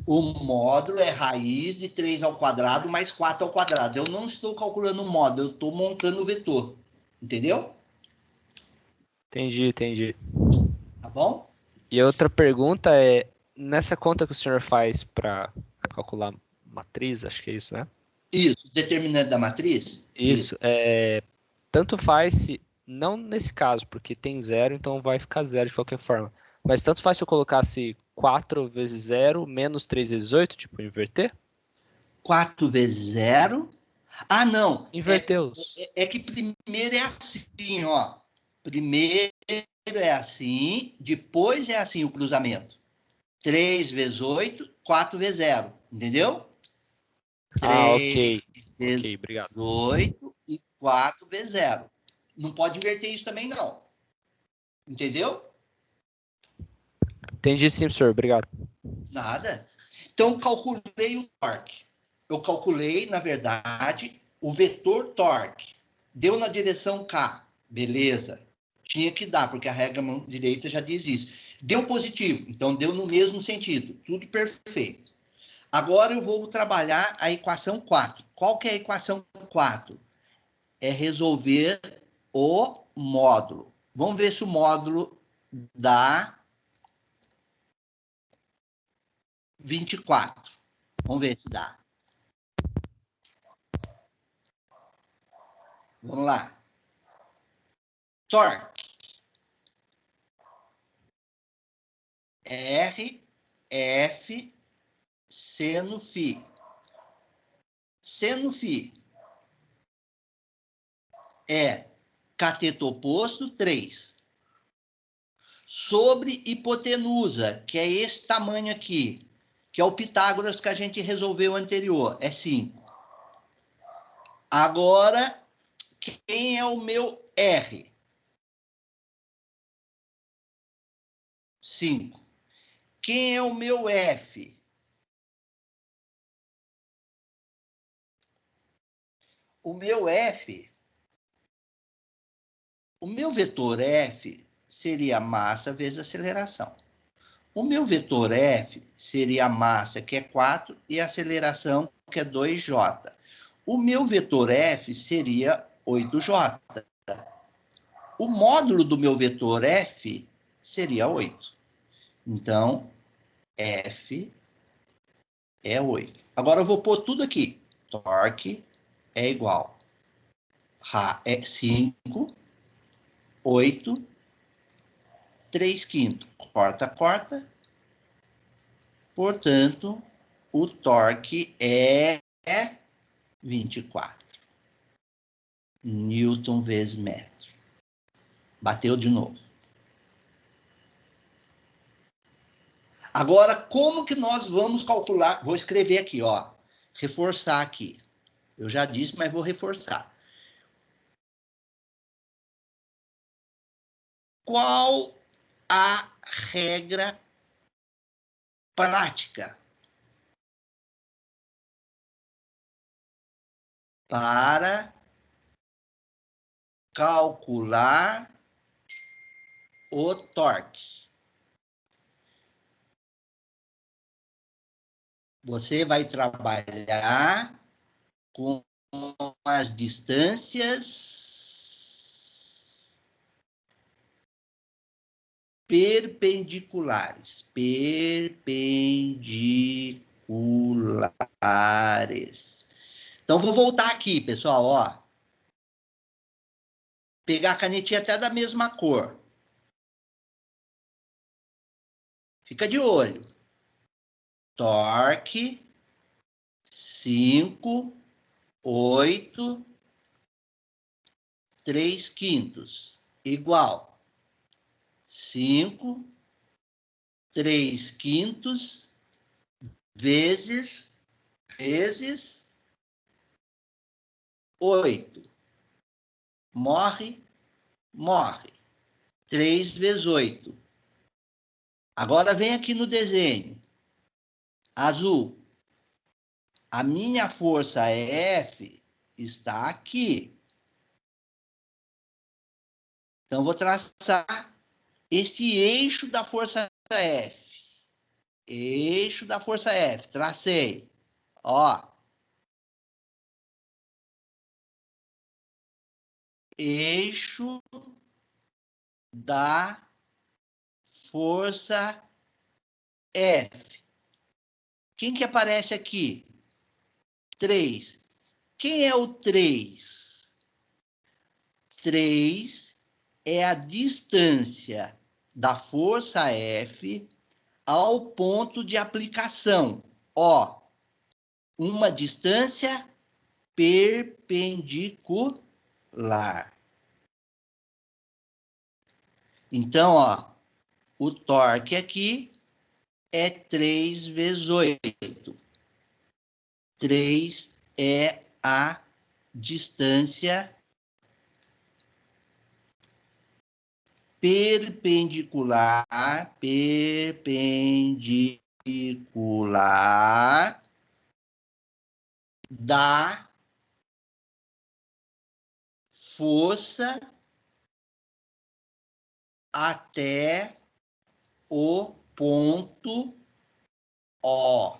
O módulo é raiz de 3 ao quadrado mais 4 ao quadrado. Eu não estou calculando o módulo, eu estou montando o vetor. Entendeu? Entendi. Tá bom? E a outra pergunta é, nessa conta que o senhor faz para calcular matriz, acho que é isso, né? Isso, determinante da matriz? Isso. Tanto faz se, não nesse caso, porque tem 0, então vai ficar 0 de qualquer forma. Mas tanto faz se eu colocasse 4 vezes 0 menos 3 vezes 8, tipo, inverter? 4 vezes 0. Ah, não. Inverteu-os. É que primeiro é assim, ó. Primeiro é assim, depois é assim o cruzamento. 3 vezes 8, 4 vezes 0. Entendeu? 3 vezes obrigado. 8 e 4 vezes 0. Não pode inverter isso também, não. Entendeu? Entendi sim, professor. Obrigado. Nada. Então, calculei o torque. Eu calculei, na verdade, o vetor torque. Deu na direção K. Beleza. Tinha que dar, porque a regra mão direita já diz isso. Deu positivo, então deu no mesmo sentido. Tudo perfeito. Agora eu vou trabalhar a equação 4. Qual que é a equação 4? É resolver o módulo. Vamos ver se o módulo dá 24. Vamos ver se dá. Vamos lá. Torque. R, F, seno φ. Seno φ é cateto oposto 3. Sobre hipotenusa, que é esse tamanho aqui, que é o Pitágoras que a gente resolveu anterior, é 5. Agora, quem é o meu R? 5. Quem é o meu F? O meu F, o meu vetor F seria massa vezes aceleração. O meu vetor F seria a massa, que é 4, e a aceleração, que é 2J. O meu vetor F seria 8J. O módulo do meu vetor F seria 8. Então, F é 8. Agora eu vou pôr tudo aqui. Torque é igual a 5, 8, 3/5. Corta, corta. Portanto, o torque é 24 Newton vezes metro. Bateu de novo. Agora, como que nós vamos calcular? Vou escrever aqui, ó. Reforçar aqui. Eu já disse, mas vou reforçar. Qual a regra prática para calcular o torque? Você vai trabalhar com as distâncias perpendiculares. Perpendiculares. Então, vou voltar aqui, pessoal, ó. Pegar a canetinha até da mesma cor. Fica de olho. Torque 5, 8, 3/5 igual 5, 3/5 vezes 8. Morre, morre. 3 vezes 8. Agora vem aqui no desenho. Azul. A minha força F está aqui. Então, vou traçar esse eixo da força F. Eixo da força F. Tracei. Ó. Eixo da força F. Quem que aparece aqui? 3. Quem é o 3? 3 é a distância da força F ao ponto de aplicação. Ó, uma distância perpendicular. Então, ó, o torque aqui é 3 vezes 8. 3 é a distância perpendicular da força até o ponto O.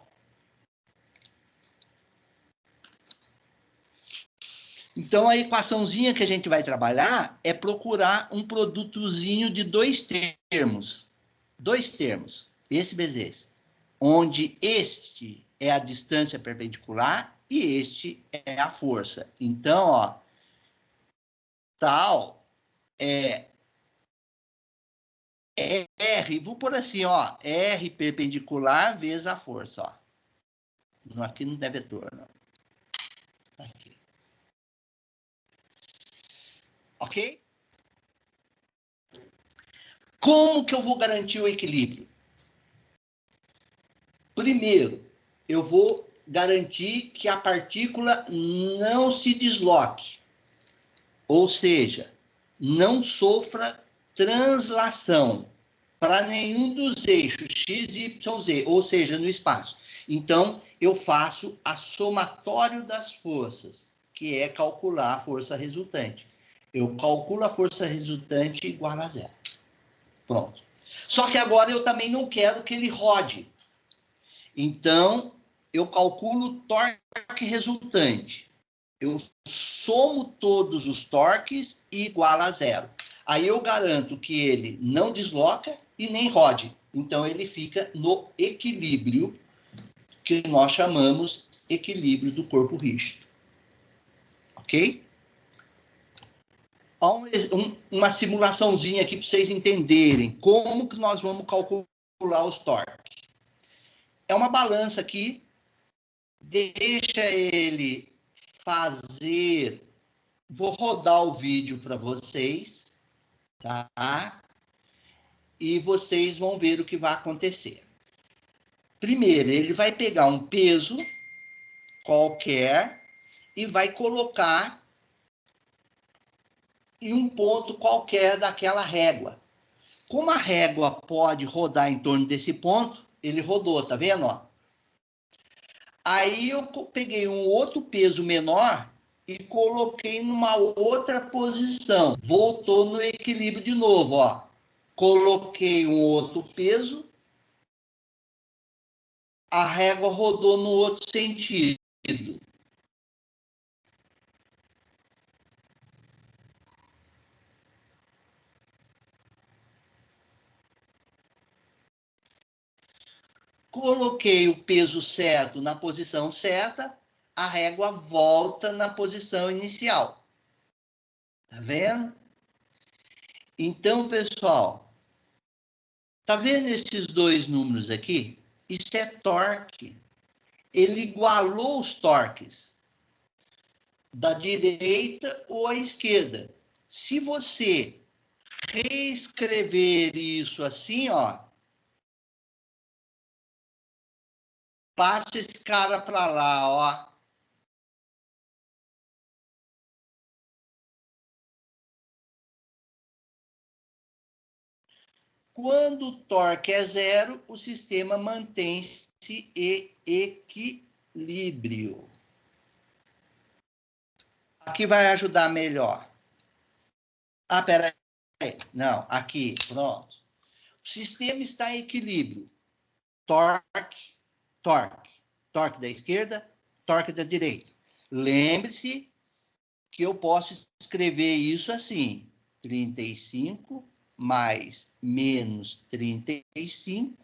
Então, a equaçãozinha que a gente vai trabalhar é procurar um produtozinho de dois termos. Dois termos, esse vezes esse. Onde este é a distância perpendicular e este é a força. Então, ó, tal é R, vou pôr assim, ó, R perpendicular vezes a força, ó. Aqui não tem vetor, não. Aqui. Ok? Como que eu vou garantir o equilíbrio? Primeiro, eu vou garantir que a partícula não se desloque. Ou seja, não sofra translação para nenhum dos eixos x, y, z, ou seja, no espaço. Então, eu faço a somatório das forças, que é calcular a força resultante. Eu calculo a força resultante igual a zero. Pronto. Só que agora eu também não quero que ele rode. Então, eu calculo o torque resultante. Eu somo todos os torques e igual a zero. Aí eu garanto que ele não desloca e nem rode. Então, ele fica no equilíbrio, que nós chamamos equilíbrio do corpo rígido. Ok? Uma simulaçãozinha aqui para vocês entenderem como que nós vamos calcular os torques. É uma balança aqui. Deixa ele fazer... Vou rodar o vídeo para vocês, tá? E vocês vão ver o que vai acontecer. Primeiro, ele vai pegar um peso qualquer e vai colocar em um ponto qualquer daquela régua. Como a régua pode rodar em torno desse ponto, ele rodou, tá vendo? Ó? Aí eu peguei um outro peso menor e coloquei numa outra posição. Voltou no equilíbrio de novo, ó. Coloquei um outro peso, a régua rodou no outro sentido. Coloquei o peso certo na posição certa, a régua volta na posição inicial. Tá vendo? Então, pessoal, tá vendo esses dois números aqui? Isso é torque. Ele igualou os torques da direita ou à esquerda. Se você reescrever isso assim, ó, passa esse cara para lá, ó. Quando o torque é zero, o sistema mantém-se em equilíbrio. Aqui vai ajudar melhor. Ah, peraí. Não, aqui, pronto. O sistema está em equilíbrio. Torque, torque. Torque da esquerda, torque da direita. Lembre-se que eu posso escrever isso assim. 35 mais menos 35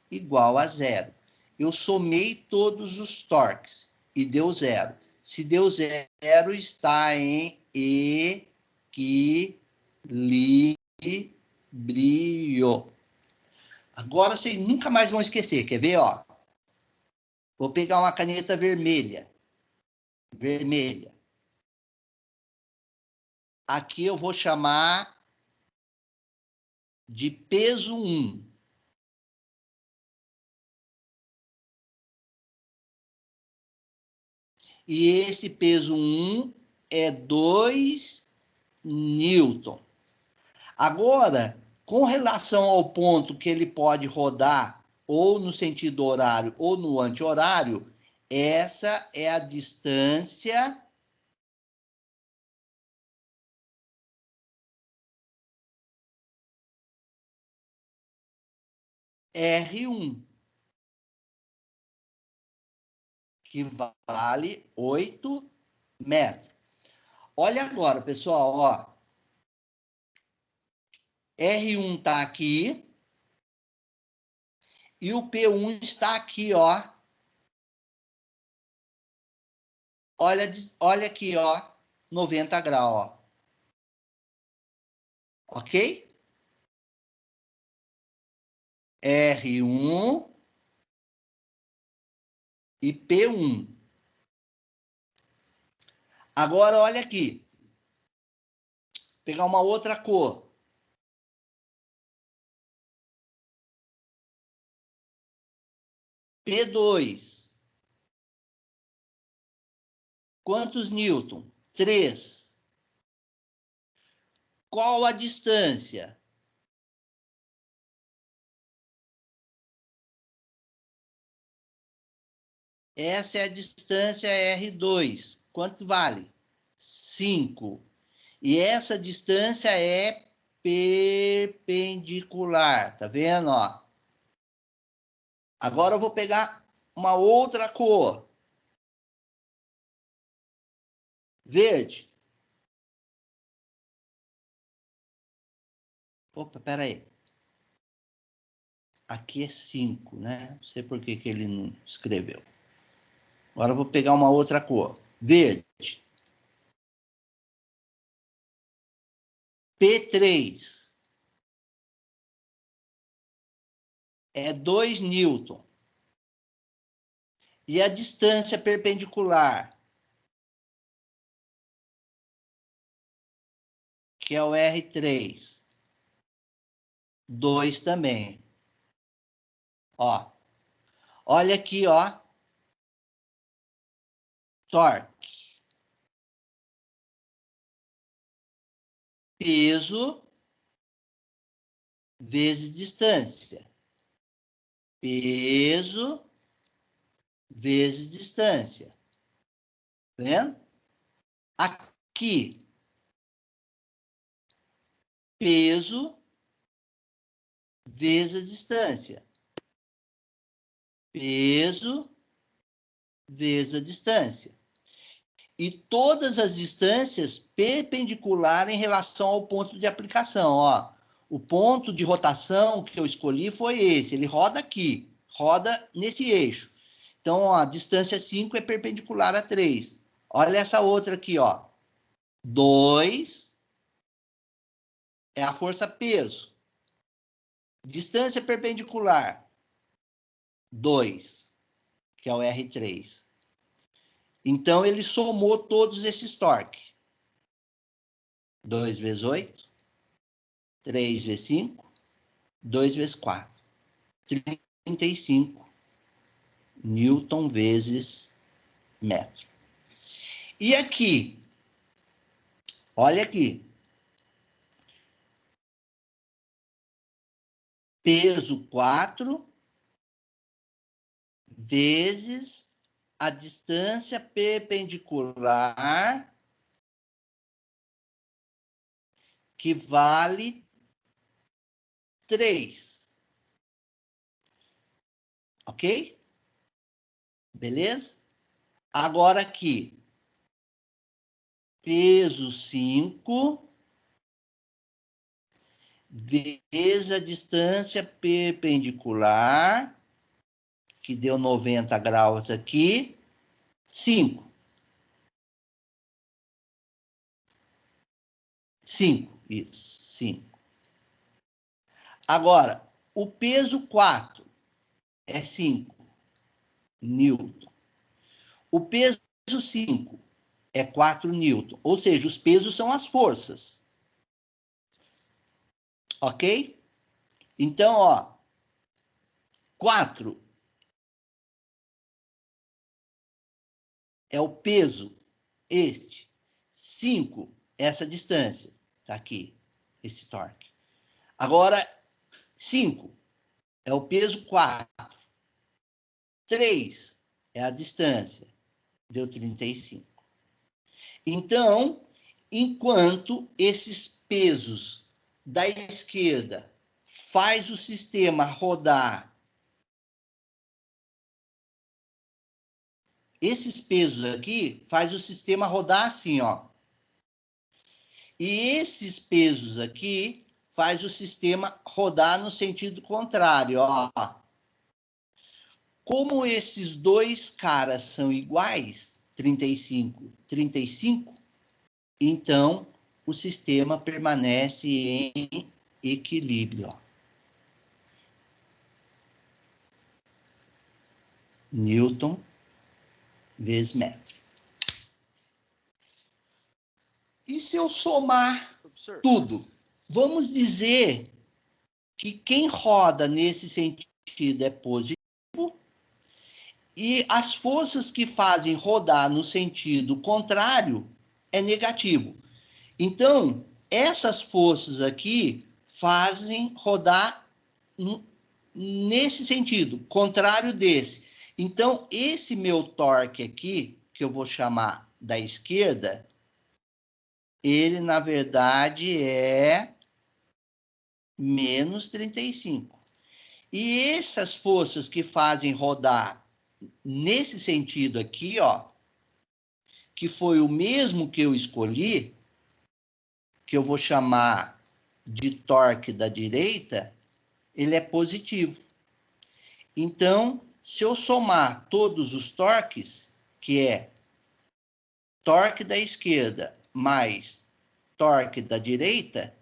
igual a zero. Eu somei todos os torques e deu zero. Se deu zero, está em equilíbrio. Agora vocês nunca mais vão esquecer. Quer ver? Ó? Vou pegar uma caneta vermelha. Vermelha. Aqui eu vou chamar de peso 1. E esse peso 1 é 2 newton. Agora, com relação ao ponto que ele pode rodar ou no sentido horário ou no anti-horário, essa é a distância R1, que vale 8 metros. Olha agora, pessoal, ó. R1 está aqui. E o P1 está aqui, ó. Olha aqui, ó. 90 graus, ó. Ok? R1 e P1. Agora, olha aqui. Vou pegar uma outra cor. P2. Quantos newton? 3. Qual a distância? Essa é a distância R2. Quanto vale? 5. E essa distância é perpendicular. Tá vendo, ó? Agora eu vou pegar uma outra cor. Verde. Opa, peraí. Aqui é 5, né? Não sei por que ele não escreveu. Agora eu vou pegar uma outra cor. Verde. P3. É 2 newton. E a distância perpendicular, que é o R3. 2 também. Ó. Olha aqui, ó. Torque. Peso vezes distância. Peso vezes distância. Tá vendo? Aqui. Peso vezes distância. Peso vezes a distância. E todas as distâncias perpendiculares em relação ao ponto de aplicação. Ó, o ponto de rotação que eu escolhi foi esse. Ele roda aqui, roda nesse eixo. Então, ó, a distância 5 é perpendicular a 3. Olha essa outra aqui, ó. 2 é a força peso. Distância perpendicular, 2, que é o R3. Então, ele somou todos esses torques. 2 vezes 8, 3 vezes 5, 2 vezes 4. 35 newton vezes metro. E aqui, olha aqui. Peso 4 vezes a distância perpendicular, que vale 3. Ok? Beleza? Agora aqui. Peso 5 vezes a distância perpendicular, que deu 90 graus aqui, 5. 5, isso, 5. Agora, o peso 4 é 5 newton. O peso 5 é 4 newton. Ou seja, os pesos são as forças. Ok? Então, ó, 4 é o peso, este. 5 é essa distância. Tá aqui, esse torque. Agora, 5 é o peso 4. 3 é a distância. Deu 35. Então, enquanto esses pesos da esquerda faz o sistema rodar Esses pesos aqui faz o sistema rodar assim, ó. E esses pesos aqui faz o sistema rodar no sentido contrário, ó. Como esses dois caras são iguais, 35, 35, então o sistema permanece em equilíbrio, ó. Newton vezes metro. E se eu somar tudo? Vamos dizer que quem roda nesse sentido é positivo e as forças que fazem rodar no sentido contrário é negativo. Então, essas forças aqui fazem rodar nesse sentido, contrário desse. Então, esse meu torque aqui, que eu vou chamar da esquerda, ele, na verdade, é menos 35. E essas forças que fazem rodar nesse sentido aqui, ó, que foi o mesmo que eu escolhi, que eu vou chamar de torque da direita, ele é positivo. Então, se eu somar todos os torques, que é torque da esquerda mais torque da direita,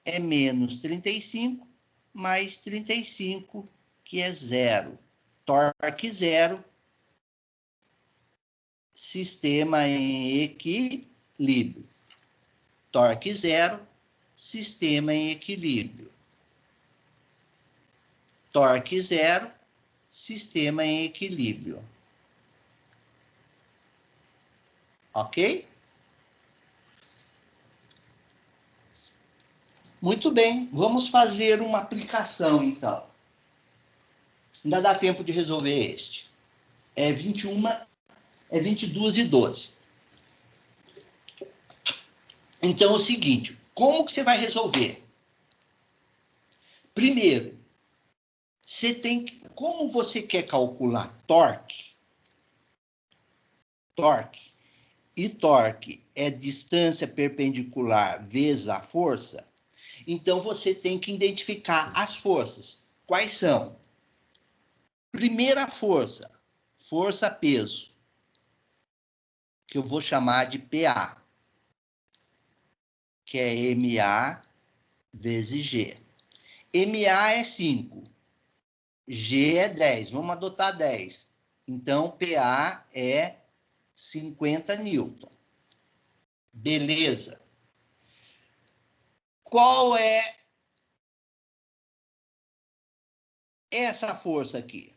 é menos 35 mais 35, que é zero. Torque zero, sistema em equilíbrio. Torque zero, sistema em equilíbrio. Torque zero, sistema em equilíbrio. Ok? Muito bem, vamos fazer uma aplicação, então. Ainda dá tempo de resolver este. É 22 e 12. Então, é o seguinte, como que você vai resolver? Primeiro, você tem que, como você quer calcular torque, e torque é distância perpendicular vezes a força, então você tem que identificar as forças. Quais são? Primeira força, força-peso, que eu vou chamar de PA, que é MA vezes G. MA é 5, G é 10, vamos adotar 10. Então, PA é 50 newton. Beleza. Qual é essa força aqui?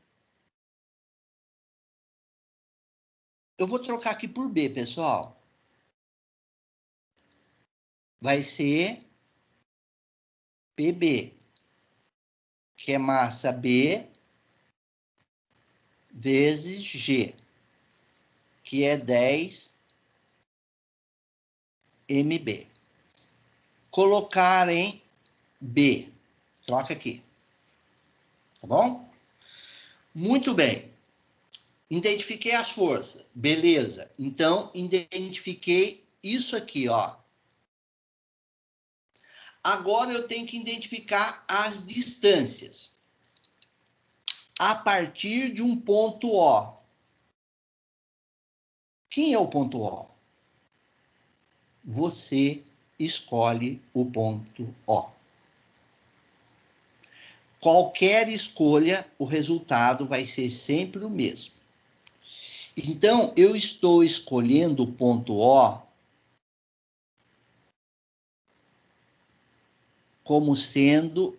Eu vou trocar aqui por B, pessoal. Vai ser PB, que é massa B vezes G, que é 10 MB. Colocar em B. Troca aqui. Tá bom? Muito bem. Identifiquei as forças. Beleza. Então, identifiquei isso aqui, ó. Agora eu tenho que identificar as distâncias. A partir de um ponto O. Quem é o ponto O? Você escolhe o ponto O. Qualquer escolha, o resultado vai ser sempre o mesmo. Então, eu estou escolhendo o ponto O como sendo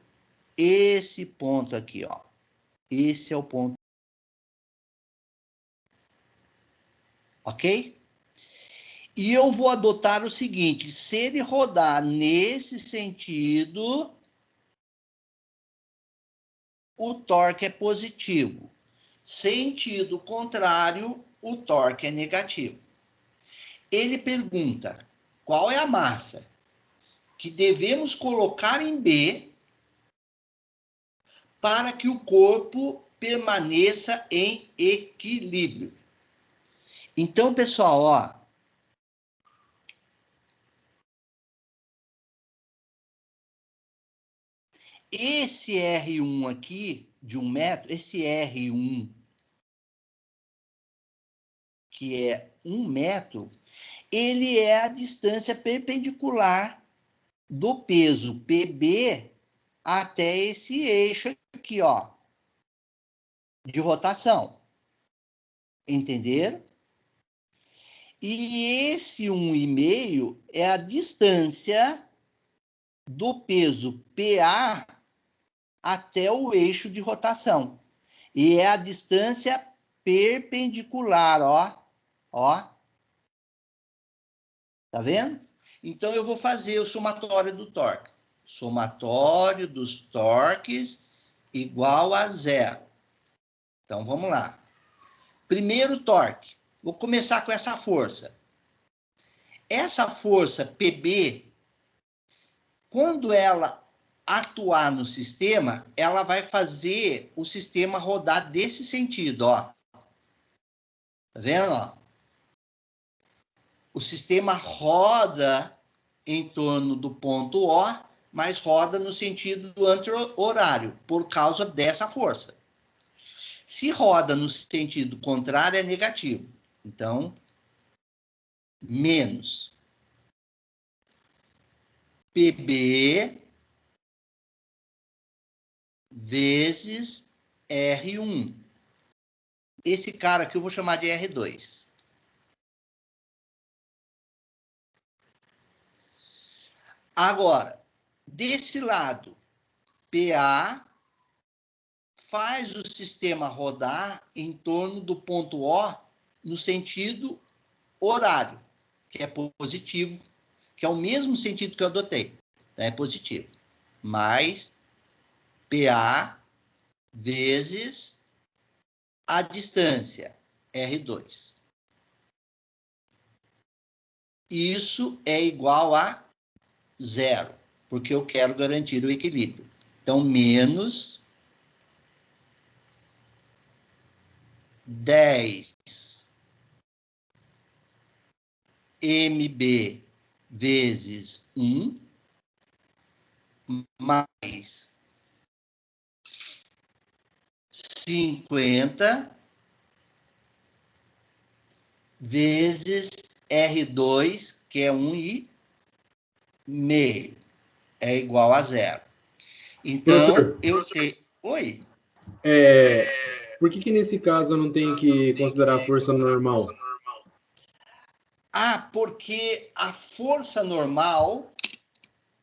esse ponto aqui, ó. Esse é o ponto. Ok? E eu vou adotar o seguinte, se ele rodar nesse sentido, o torque é positivo. Sentido contrário, o torque é negativo. Ele pergunta, qual é a massa que devemos colocar em B para que o corpo permaneça em equilíbrio? Então, pessoal, ó. Esse R1 aqui, de 1 metro, esse R1, que é 1 metro, ele é a distância perpendicular do peso PB até esse eixo aqui, ó, de rotação. Entenderam? E esse 1,5 é a distância do peso PA até o eixo de rotação. E é a distância perpendicular, ó. Ó. Tá vendo? Então, eu vou fazer o somatório do torque. Somatório dos torques igual a 0. Então, vamos lá. Primeiro torque. Vou começar com essa força. Essa força PB, quando ela atuar no sistema, ela vai fazer o sistema rodar desse sentido, ó. Tá vendo, ó? O sistema roda em torno do ponto O, mas roda no sentido anti-horário, por causa dessa força. Se roda no sentido contrário, é negativo. Então, menos PB vezes R1. Esse cara aqui eu vou chamar de R2. Agora, desse lado, PA faz o sistema rodar em torno do ponto O no sentido horário, que é positivo, que é o mesmo sentido que eu adotei. É positivo. Mais PA vezes a distância, R2. Isso é igual a 0, porque eu quero garantir o equilíbrio. Então, menos 10 MB vezes 1 mais 50 vezes R2, que é 1,5, é igual a 0. Então, Professor, eu tenho... Oi? Por que nesse caso eu não tenho que considerar a força normal? Ah, porque a força normal,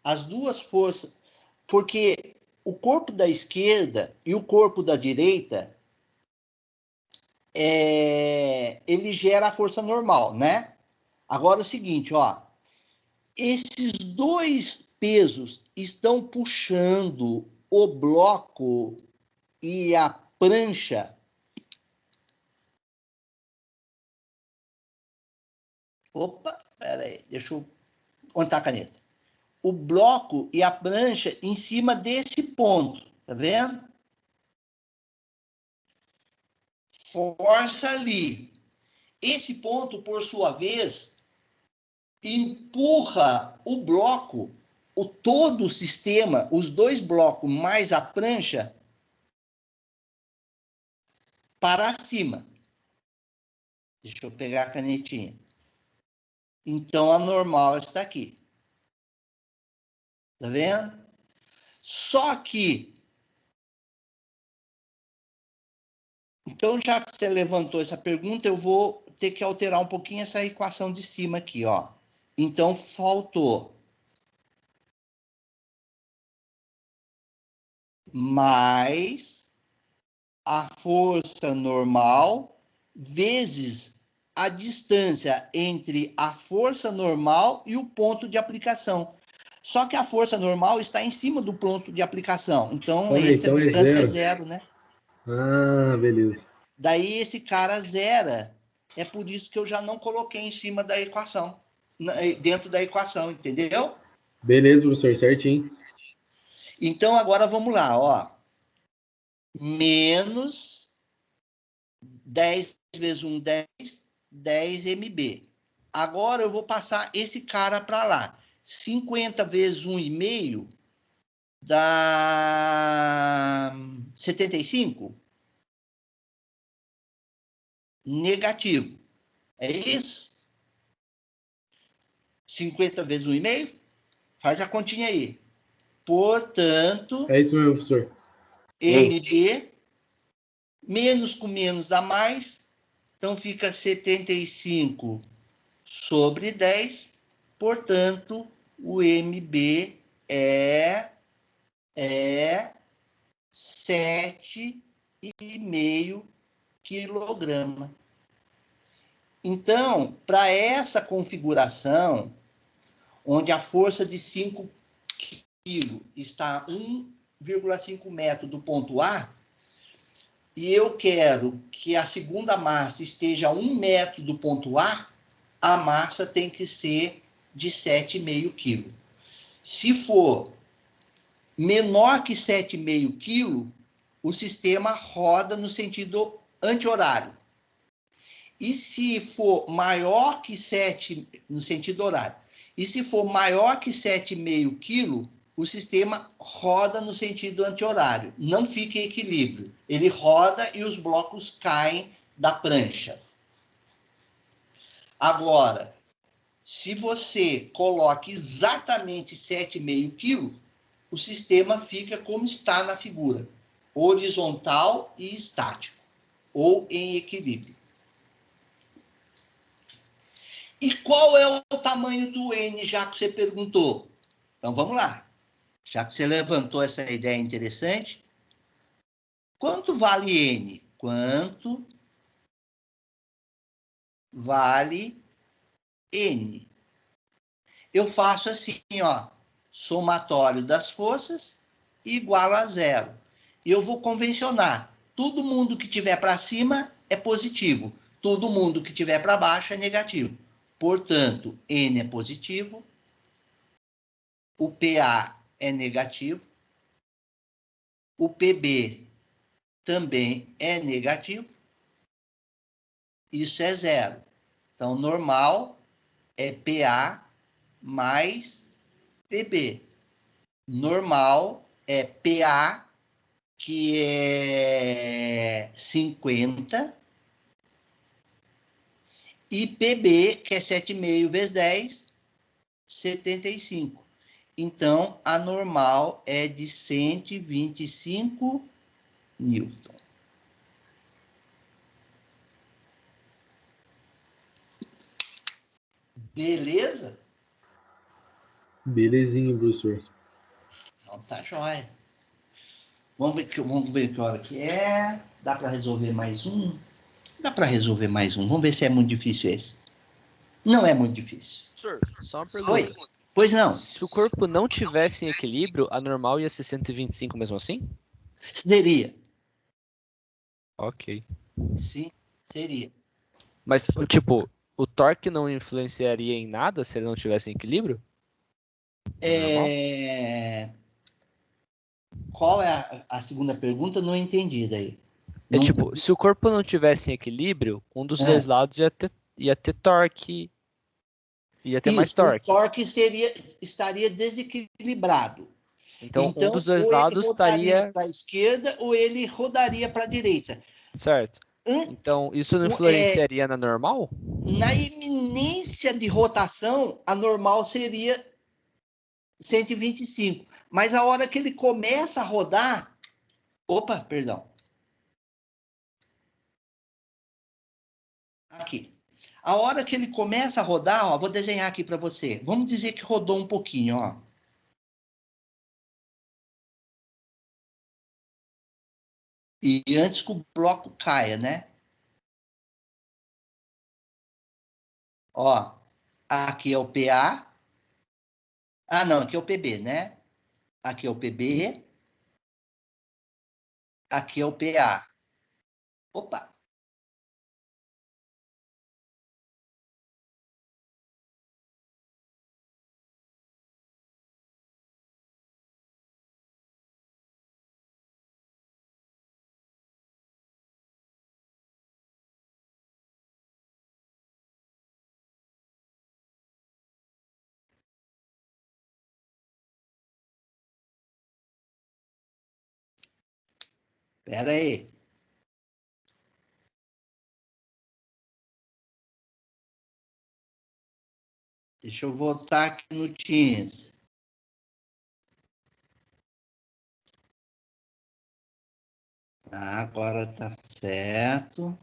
as duas forças... Porque o corpo da esquerda e o corpo da direita, ele gera a força normal, né? Agora é o seguinte, ó. Esses dois pesos estão puxando o bloco e a prancha. Opa, peraí, deixa eu... Onde tá a caneta? O bloco e a prancha em cima desse ponto, tá vendo? Força ali. Esse ponto, por sua vez, empurra o bloco, todo o sistema, os dois blocos mais a prancha, para cima. Deixa eu pegar a canetinha. Então, a normal está aqui. Tá vendo? Só que... Então, já que você levantou essa pergunta, eu vou ter que alterar um pouquinho essa equação de cima aqui, ó. Então, faltou mais a força normal vezes a distância entre a força normal e o ponto de aplicação. Só que a força normal está em cima do ponto de aplicação. Então, Ah, essa então é distância é zero. zero, né? Ah, beleza. Daí esse cara zera. É por isso que eu já não coloquei em cima da equação, dentro da equação, entendeu? Beleza, professor, certinho. Então, agora vamos lá, ó. Menos 10 vezes 1, 10. 10 MB. Agora eu vou passar esse cara para lá. 50 vezes 1,5 dá 75? Negativo. É isso? 50 vezes 1,5? Faz a continha aí. Portanto, É isso mesmo, professor. MB, menos com menos dá mais, então fica 75 sobre 10, portanto, o MB é 7,5 quilograma. Então, para essa configuração, onde a força de 5 kg está a 1,5 metro do ponto A, e eu quero que a segunda massa esteja a 1 metro do ponto A massa tem que ser de 7,5 kg. Se for menor que 7,5 kg, o sistema roda no sentido anti-horário. E se for maior que 7, no sentido horário, e se for maior que 7,5 kg, o sistema roda no sentido anti-horário. Não fica em equilíbrio. Ele roda e os blocos caem da prancha. Agora, se você coloca exatamente 7,5 kg, o sistema fica como está na figura, horizontal e estático, ou em equilíbrio. E qual é o tamanho do N, já que você perguntou? Então, vamos lá. Já que você levantou essa ideia interessante, quanto vale N? Quanto vale N? Eu faço assim, ó, somatório das forças igual a zero. E eu vou convencionar. Todo mundo que tiver para cima é positivo. Todo mundo que tiver para baixo é negativo. Portanto, N é positivo. O PA é negativo. O PB também é negativo. Isso é zero. Então, normal é PA mais PB. Normal é PA, que é 50, e PB, que é 7,5 vezes 10, 75. Então, a normal é de 125 Newton. Beleza? Belezinho, professor. Então, tá joia. Vamos ver que hora que é. Dá para resolver mais um? Dá para resolver mais um. Vamos ver se é muito difícil esse. Não é muito difícil. Professor, só uma Oi? pergunta. Pois não. Se o corpo não tivesse em equilíbrio, a normal ia ser 125 mesmo assim? Seria. Ok. Sim, seria. Mas, tipo, o torque não influenciaria em nada se ele não tivesse em equilíbrio? Normal? Qual é a segunda pergunta? Não entendi daí. É Não... tipo, se o corpo não tivesse em equilíbrio, um dos É. dois lados ia ter torque, ia ter mais Isso, o torque. torque estaria desequilibrado. Então, um Então, dos dois ou ele lados rodaria estaria para a esquerda ou ele rodaria para a direita. certo. Um, Então, isso não é, influenciaria na normal? na iminência de rotação, a normal seria 125. Mas a hora que ele começa a rodar... Opa, perdão. Aqui. A hora que ele começa a rodar, ó, vou desenhar aqui para você. Vamos dizer que rodou um pouquinho, ó. E antes que o bloco caia, né? Ó, aqui é o PA. Ah, não, aqui é o PB, né? Aqui é o PB. Aqui é o PA. Opa, Espera aí. Deixa eu voltar aqui no Teams. Tá, agora tá certo.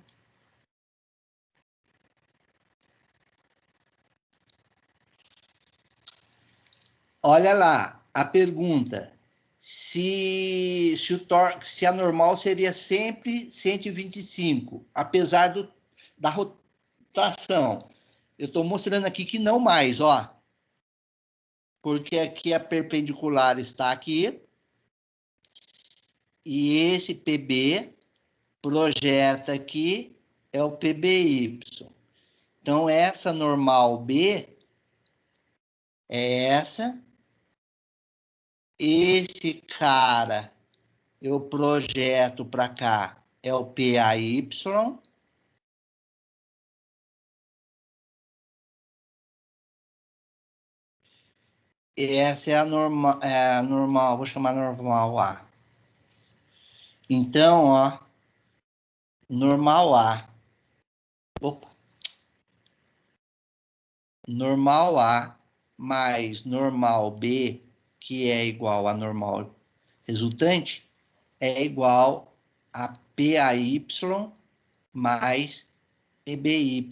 Olha lá, a pergunta. Se a normal seria sempre 125, apesar da rotação. Eu estou mostrando aqui que não mais, ó. Porque aqui a perpendicular está aqui. E esse PB projeta aqui é o PBY. Então, essa normal B é essa. Esse cara eu projeto para cá é o PAY. Essa é a normal, vou chamar normal A. Então, ó, normal A. Opa. Normal A mais normal B, que é igual a normal resultante, é igual a PAY mais PBY.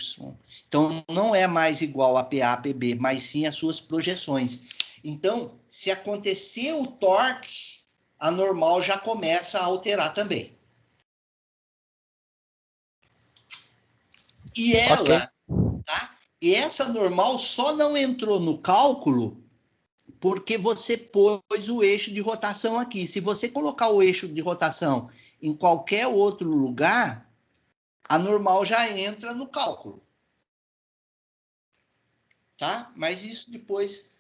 Então, não é mais igual a PA, PB, mas sim as suas projeções. Então, se acontecer o torque, a normal já começa a alterar também. E ela, Ok. tá? E essa normal só não entrou no cálculo porque você pôs o eixo de rotação aqui. Se você colocar o eixo de rotação em qualquer outro lugar, a normal já entra no cálculo. Tá? Mas isso depois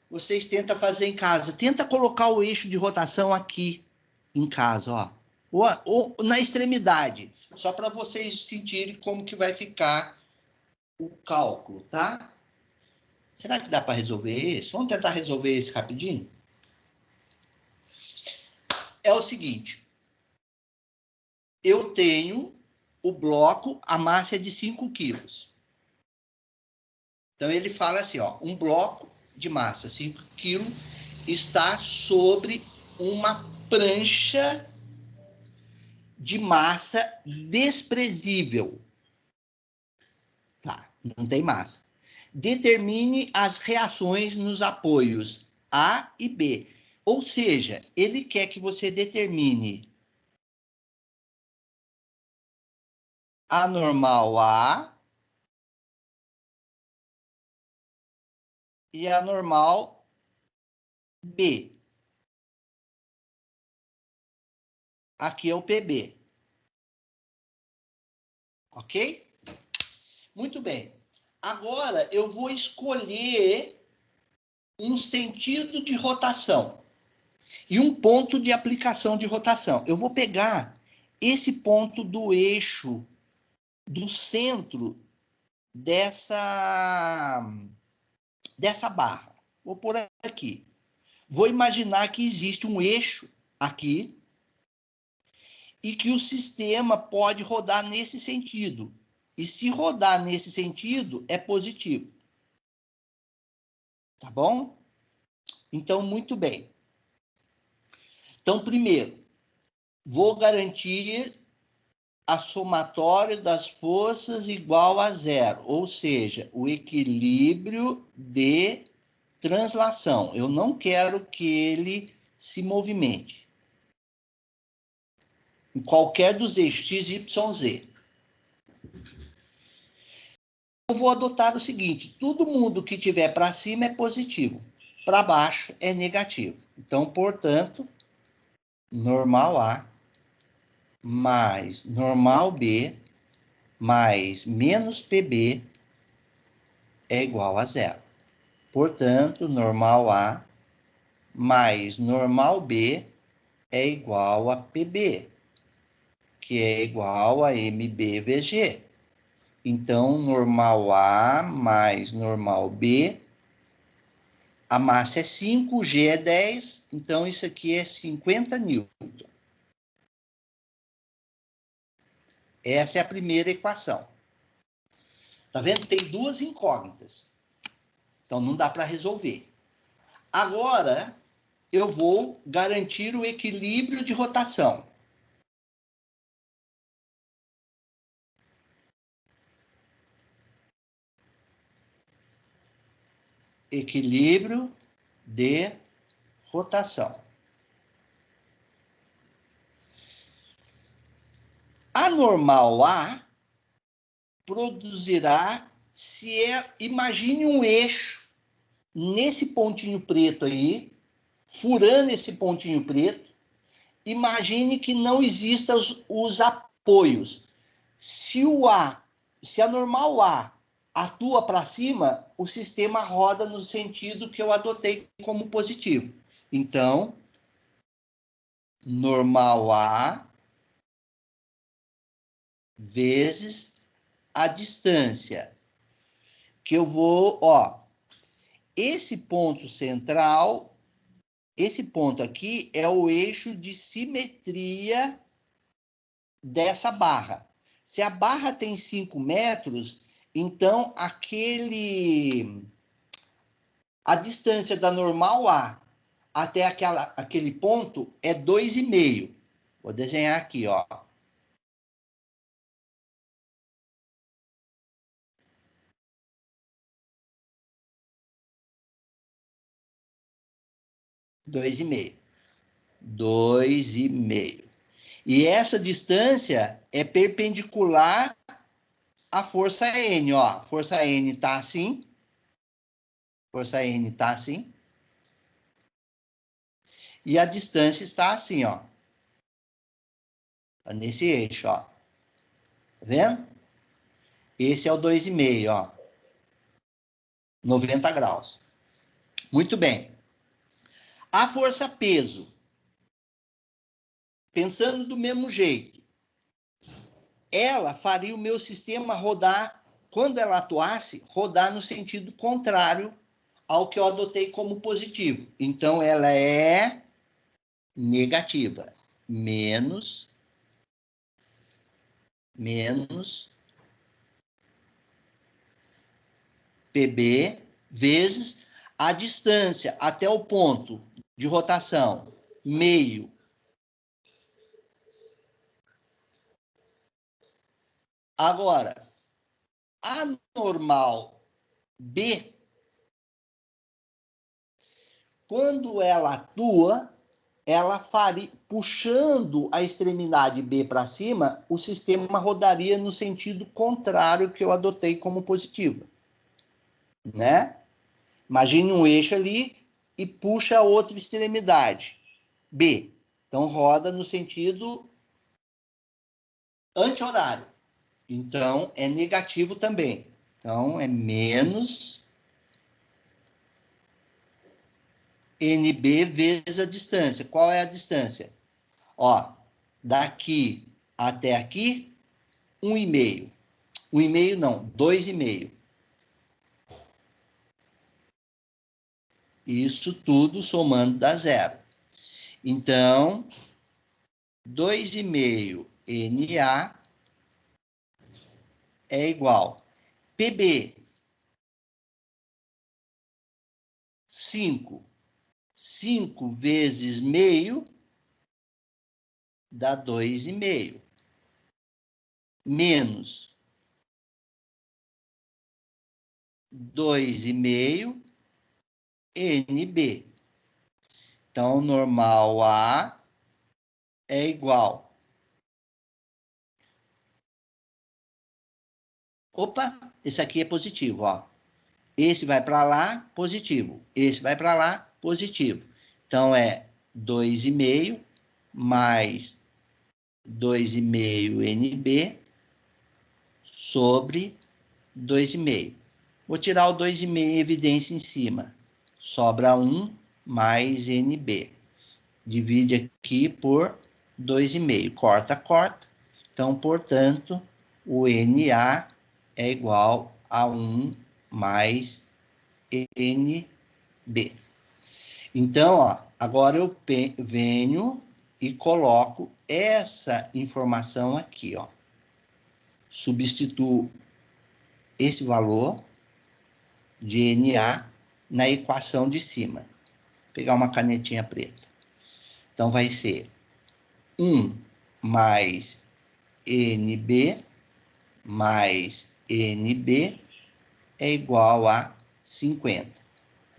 vocês tentam fazer em casa. Tenta colocar o eixo de rotação aqui em casa, ó. Ou na extremidade, só para vocês sentirem como que vai ficar o cálculo, tá? Será que dá para resolver isso? Vamos tentar resolver isso rapidinho? É o seguinte. Eu tenho o bloco, a massa é de 5 quilos. Então, ele fala assim, ó, um bloco de massa, 5 quilos, está sobre uma prancha de massa desprezível. Tá, não tem massa. Determine as reações nos apoios A e B. Ou seja, ele quer que você determine a normal A e a normal B. Aqui é o PB. Ok? Muito bem. Agora eu vou escolher um sentido de rotação e um ponto de aplicação de rotação. Eu vou pegar esse ponto do eixo, do centro dessa barra. Vou pôr aqui. Vou imaginar que existe um eixo aqui e que o sistema pode rodar nesse sentido. E se rodar nesse sentido, é positivo. Tá bom? Então, muito bem. Então, primeiro, vou garantir a somatória das forças igual a zero, ou seja, o equilíbrio de translação. Eu não quero que ele se movimente em qualquer dos eixos x, y, z. Eu vou adotar o seguinte, todo mundo que tiver para cima é positivo, para baixo é negativo. Então, portanto, normal A mais normal B mais menos PB é igual a zero. Portanto, normal A mais normal B é igual a PB, que é igual a MB/VG. Então, normal A mais normal B, a massa é 5, o G é 10, então isso aqui é 50 newton. Essa é a primeira equação. Tá vendo? Tem duas incógnitas. Então, não dá para resolver. Agora, eu vou garantir o equilíbrio de rotação. Equilíbrio de rotação. A normal A produzirá, imagine um eixo nesse pontinho preto aí, furando esse pontinho preto. Imagine que não existam os apoios. Se a normal A atua para cima, o sistema roda no sentido que eu adotei como positivo. Então, normal A vezes a distância. Que eu vou, esse ponto central, esse ponto aqui é o eixo de simetria dessa barra. Se a barra tem 5 metros, então a distância da normal A até aquele ponto é 2,5. Vou desenhar aqui, ó. Dois e meio. E essa distância é perpendicular à força N, ó. A força N está assim. Força N está assim. E a distância está assim, ó. Nesse eixo, ó. Tá vendo? Esse é o 2,5, ó. 90 graus. Muito bem. A força peso. Pensando do mesmo jeito. Ela faria o meu sistema rodar, quando ela atuasse, rodar no sentido contrário ao que eu adotei como positivo. Então, ela é negativa. Menos PB vezes a distância até o ponto de rotação, meio. Agora, a normal B, quando ela atua, ela faria, puxando a extremidade B para cima, o sistema rodaria no sentido contrário que eu adotei como positivo. Né? Imagine um eixo ali e puxa a outra extremidade, B. Então, roda no sentido anti-horário. Então, é negativo também. Então, é menos NB vezes a distância. Qual é a distância? Ó, daqui até aqui, 1,5. 1,5 não, 2,5. Isso tudo somando dá zero. Então, 2,5 NA é igual. PB, 5. 5 vezes meio dá 2,5. Menos 2,5 NB. Então, normal A é igual. Opa, esse aqui é positivo, ó. Esse vai para lá, positivo. Esse vai para lá, positivo. Então, é 2,5 mais 2,5 NB sobre 2,5. Vou tirar o 2,5 em evidência em cima. Sobra 1 mais NB. Divide aqui por 2,5. Corta, corta. Então, portanto, o NA é igual a 1 mais NB. Então, ó, agora eu venho e coloco essa informação aqui, ó. substituo esse valor de Na na equação de cima. Vou pegar uma canetinha preta. Então, vai ser 1 mais NB mais NB é igual a 50.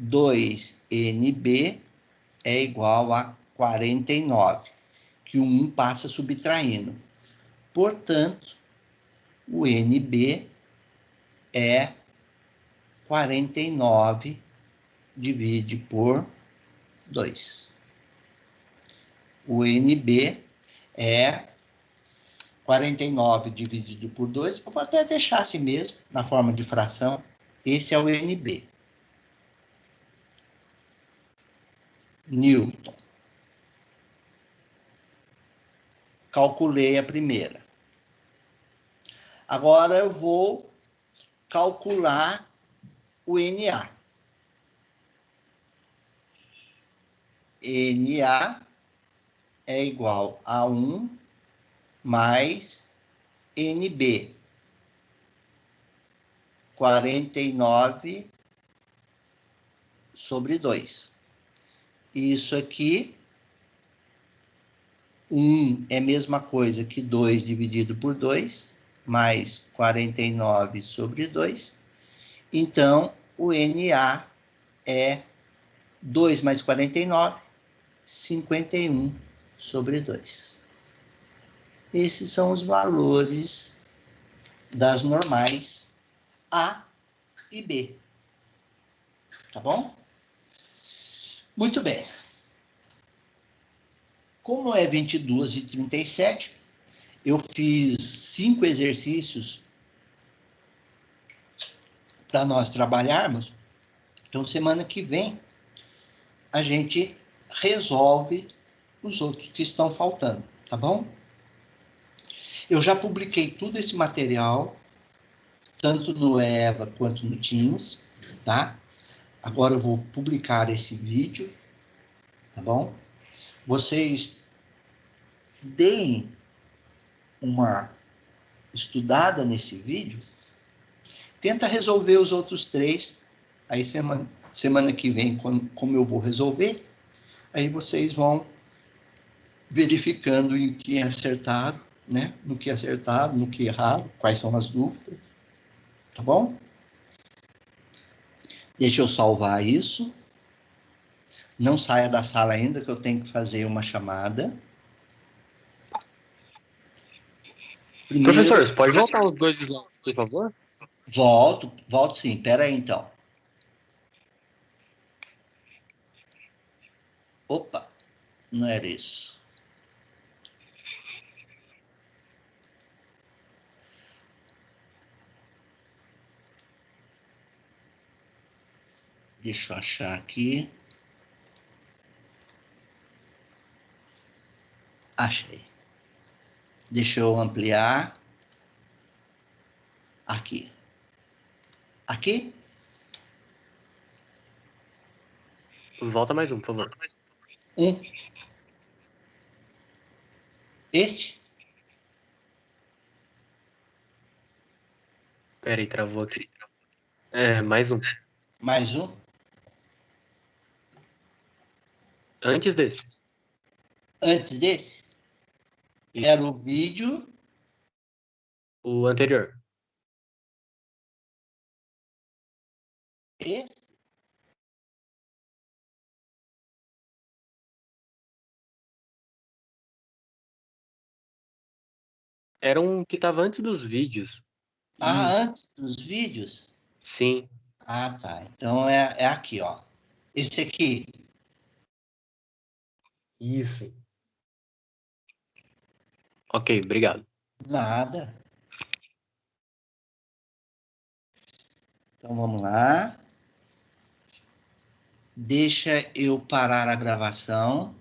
2NB é igual a 49, que o 1 passa subtraindo. Portanto, o NB é 49 divide por 2. O NB é 49 dividido por 2. Eu vou até deixar assim mesmo, na forma de fração. Esse é o NB. Newton. Calculei a primeira. Agora eu vou calcular o Na. Na é igual a 1 mais NB. 49 sobre 2. Isso aqui, 1 é a mesma coisa que 2 dividido por 2, mais 49 sobre 2. Então, o Na é 2 mais 49, 51 sobre 2. Esses são os valores das normais A e B. Tá bom? Muito bem. Como é 22h37, eu fiz 5 exercícios para nós trabalharmos. Então, semana que vem, a gente resolve os outros que estão faltando, tá bom? Eu já publiquei todo esse material, tanto no EVA quanto no Teams, tá? Agora eu vou publicar esse vídeo, tá bom? Vocês deem uma estudada nesse vídeo, tenta resolver os outros 3, aí semana que vem, como eu vou resolver, aí vocês vão verificando em que acertaram, né? No que acertaram, no que erraram, quais são as dúvidas, tá bom? Deixa eu salvar isso. Não saia da sala ainda, que eu tenho que fazer uma chamada. Primeiro, Professor, você pode voltar os 2 slides, por favor? volto sim. Pera aí, então. Opa, não era isso. Deixa eu achar aqui. Achei. Deixa eu ampliar. Aqui. Aqui? Volta mais um, por favor. Este? Pera aí, travou aqui. Mais um. Mais um? Antes desse. Antes desse? Isso. Era o vídeo. O anterior. Esse? Era um que tava antes dos vídeos. Antes dos vídeos? Sim. Tá. Então é aqui, ó. Esse aqui. Isso. Ok, obrigado. Nada. Então vamos lá. Deixa eu parar a gravação.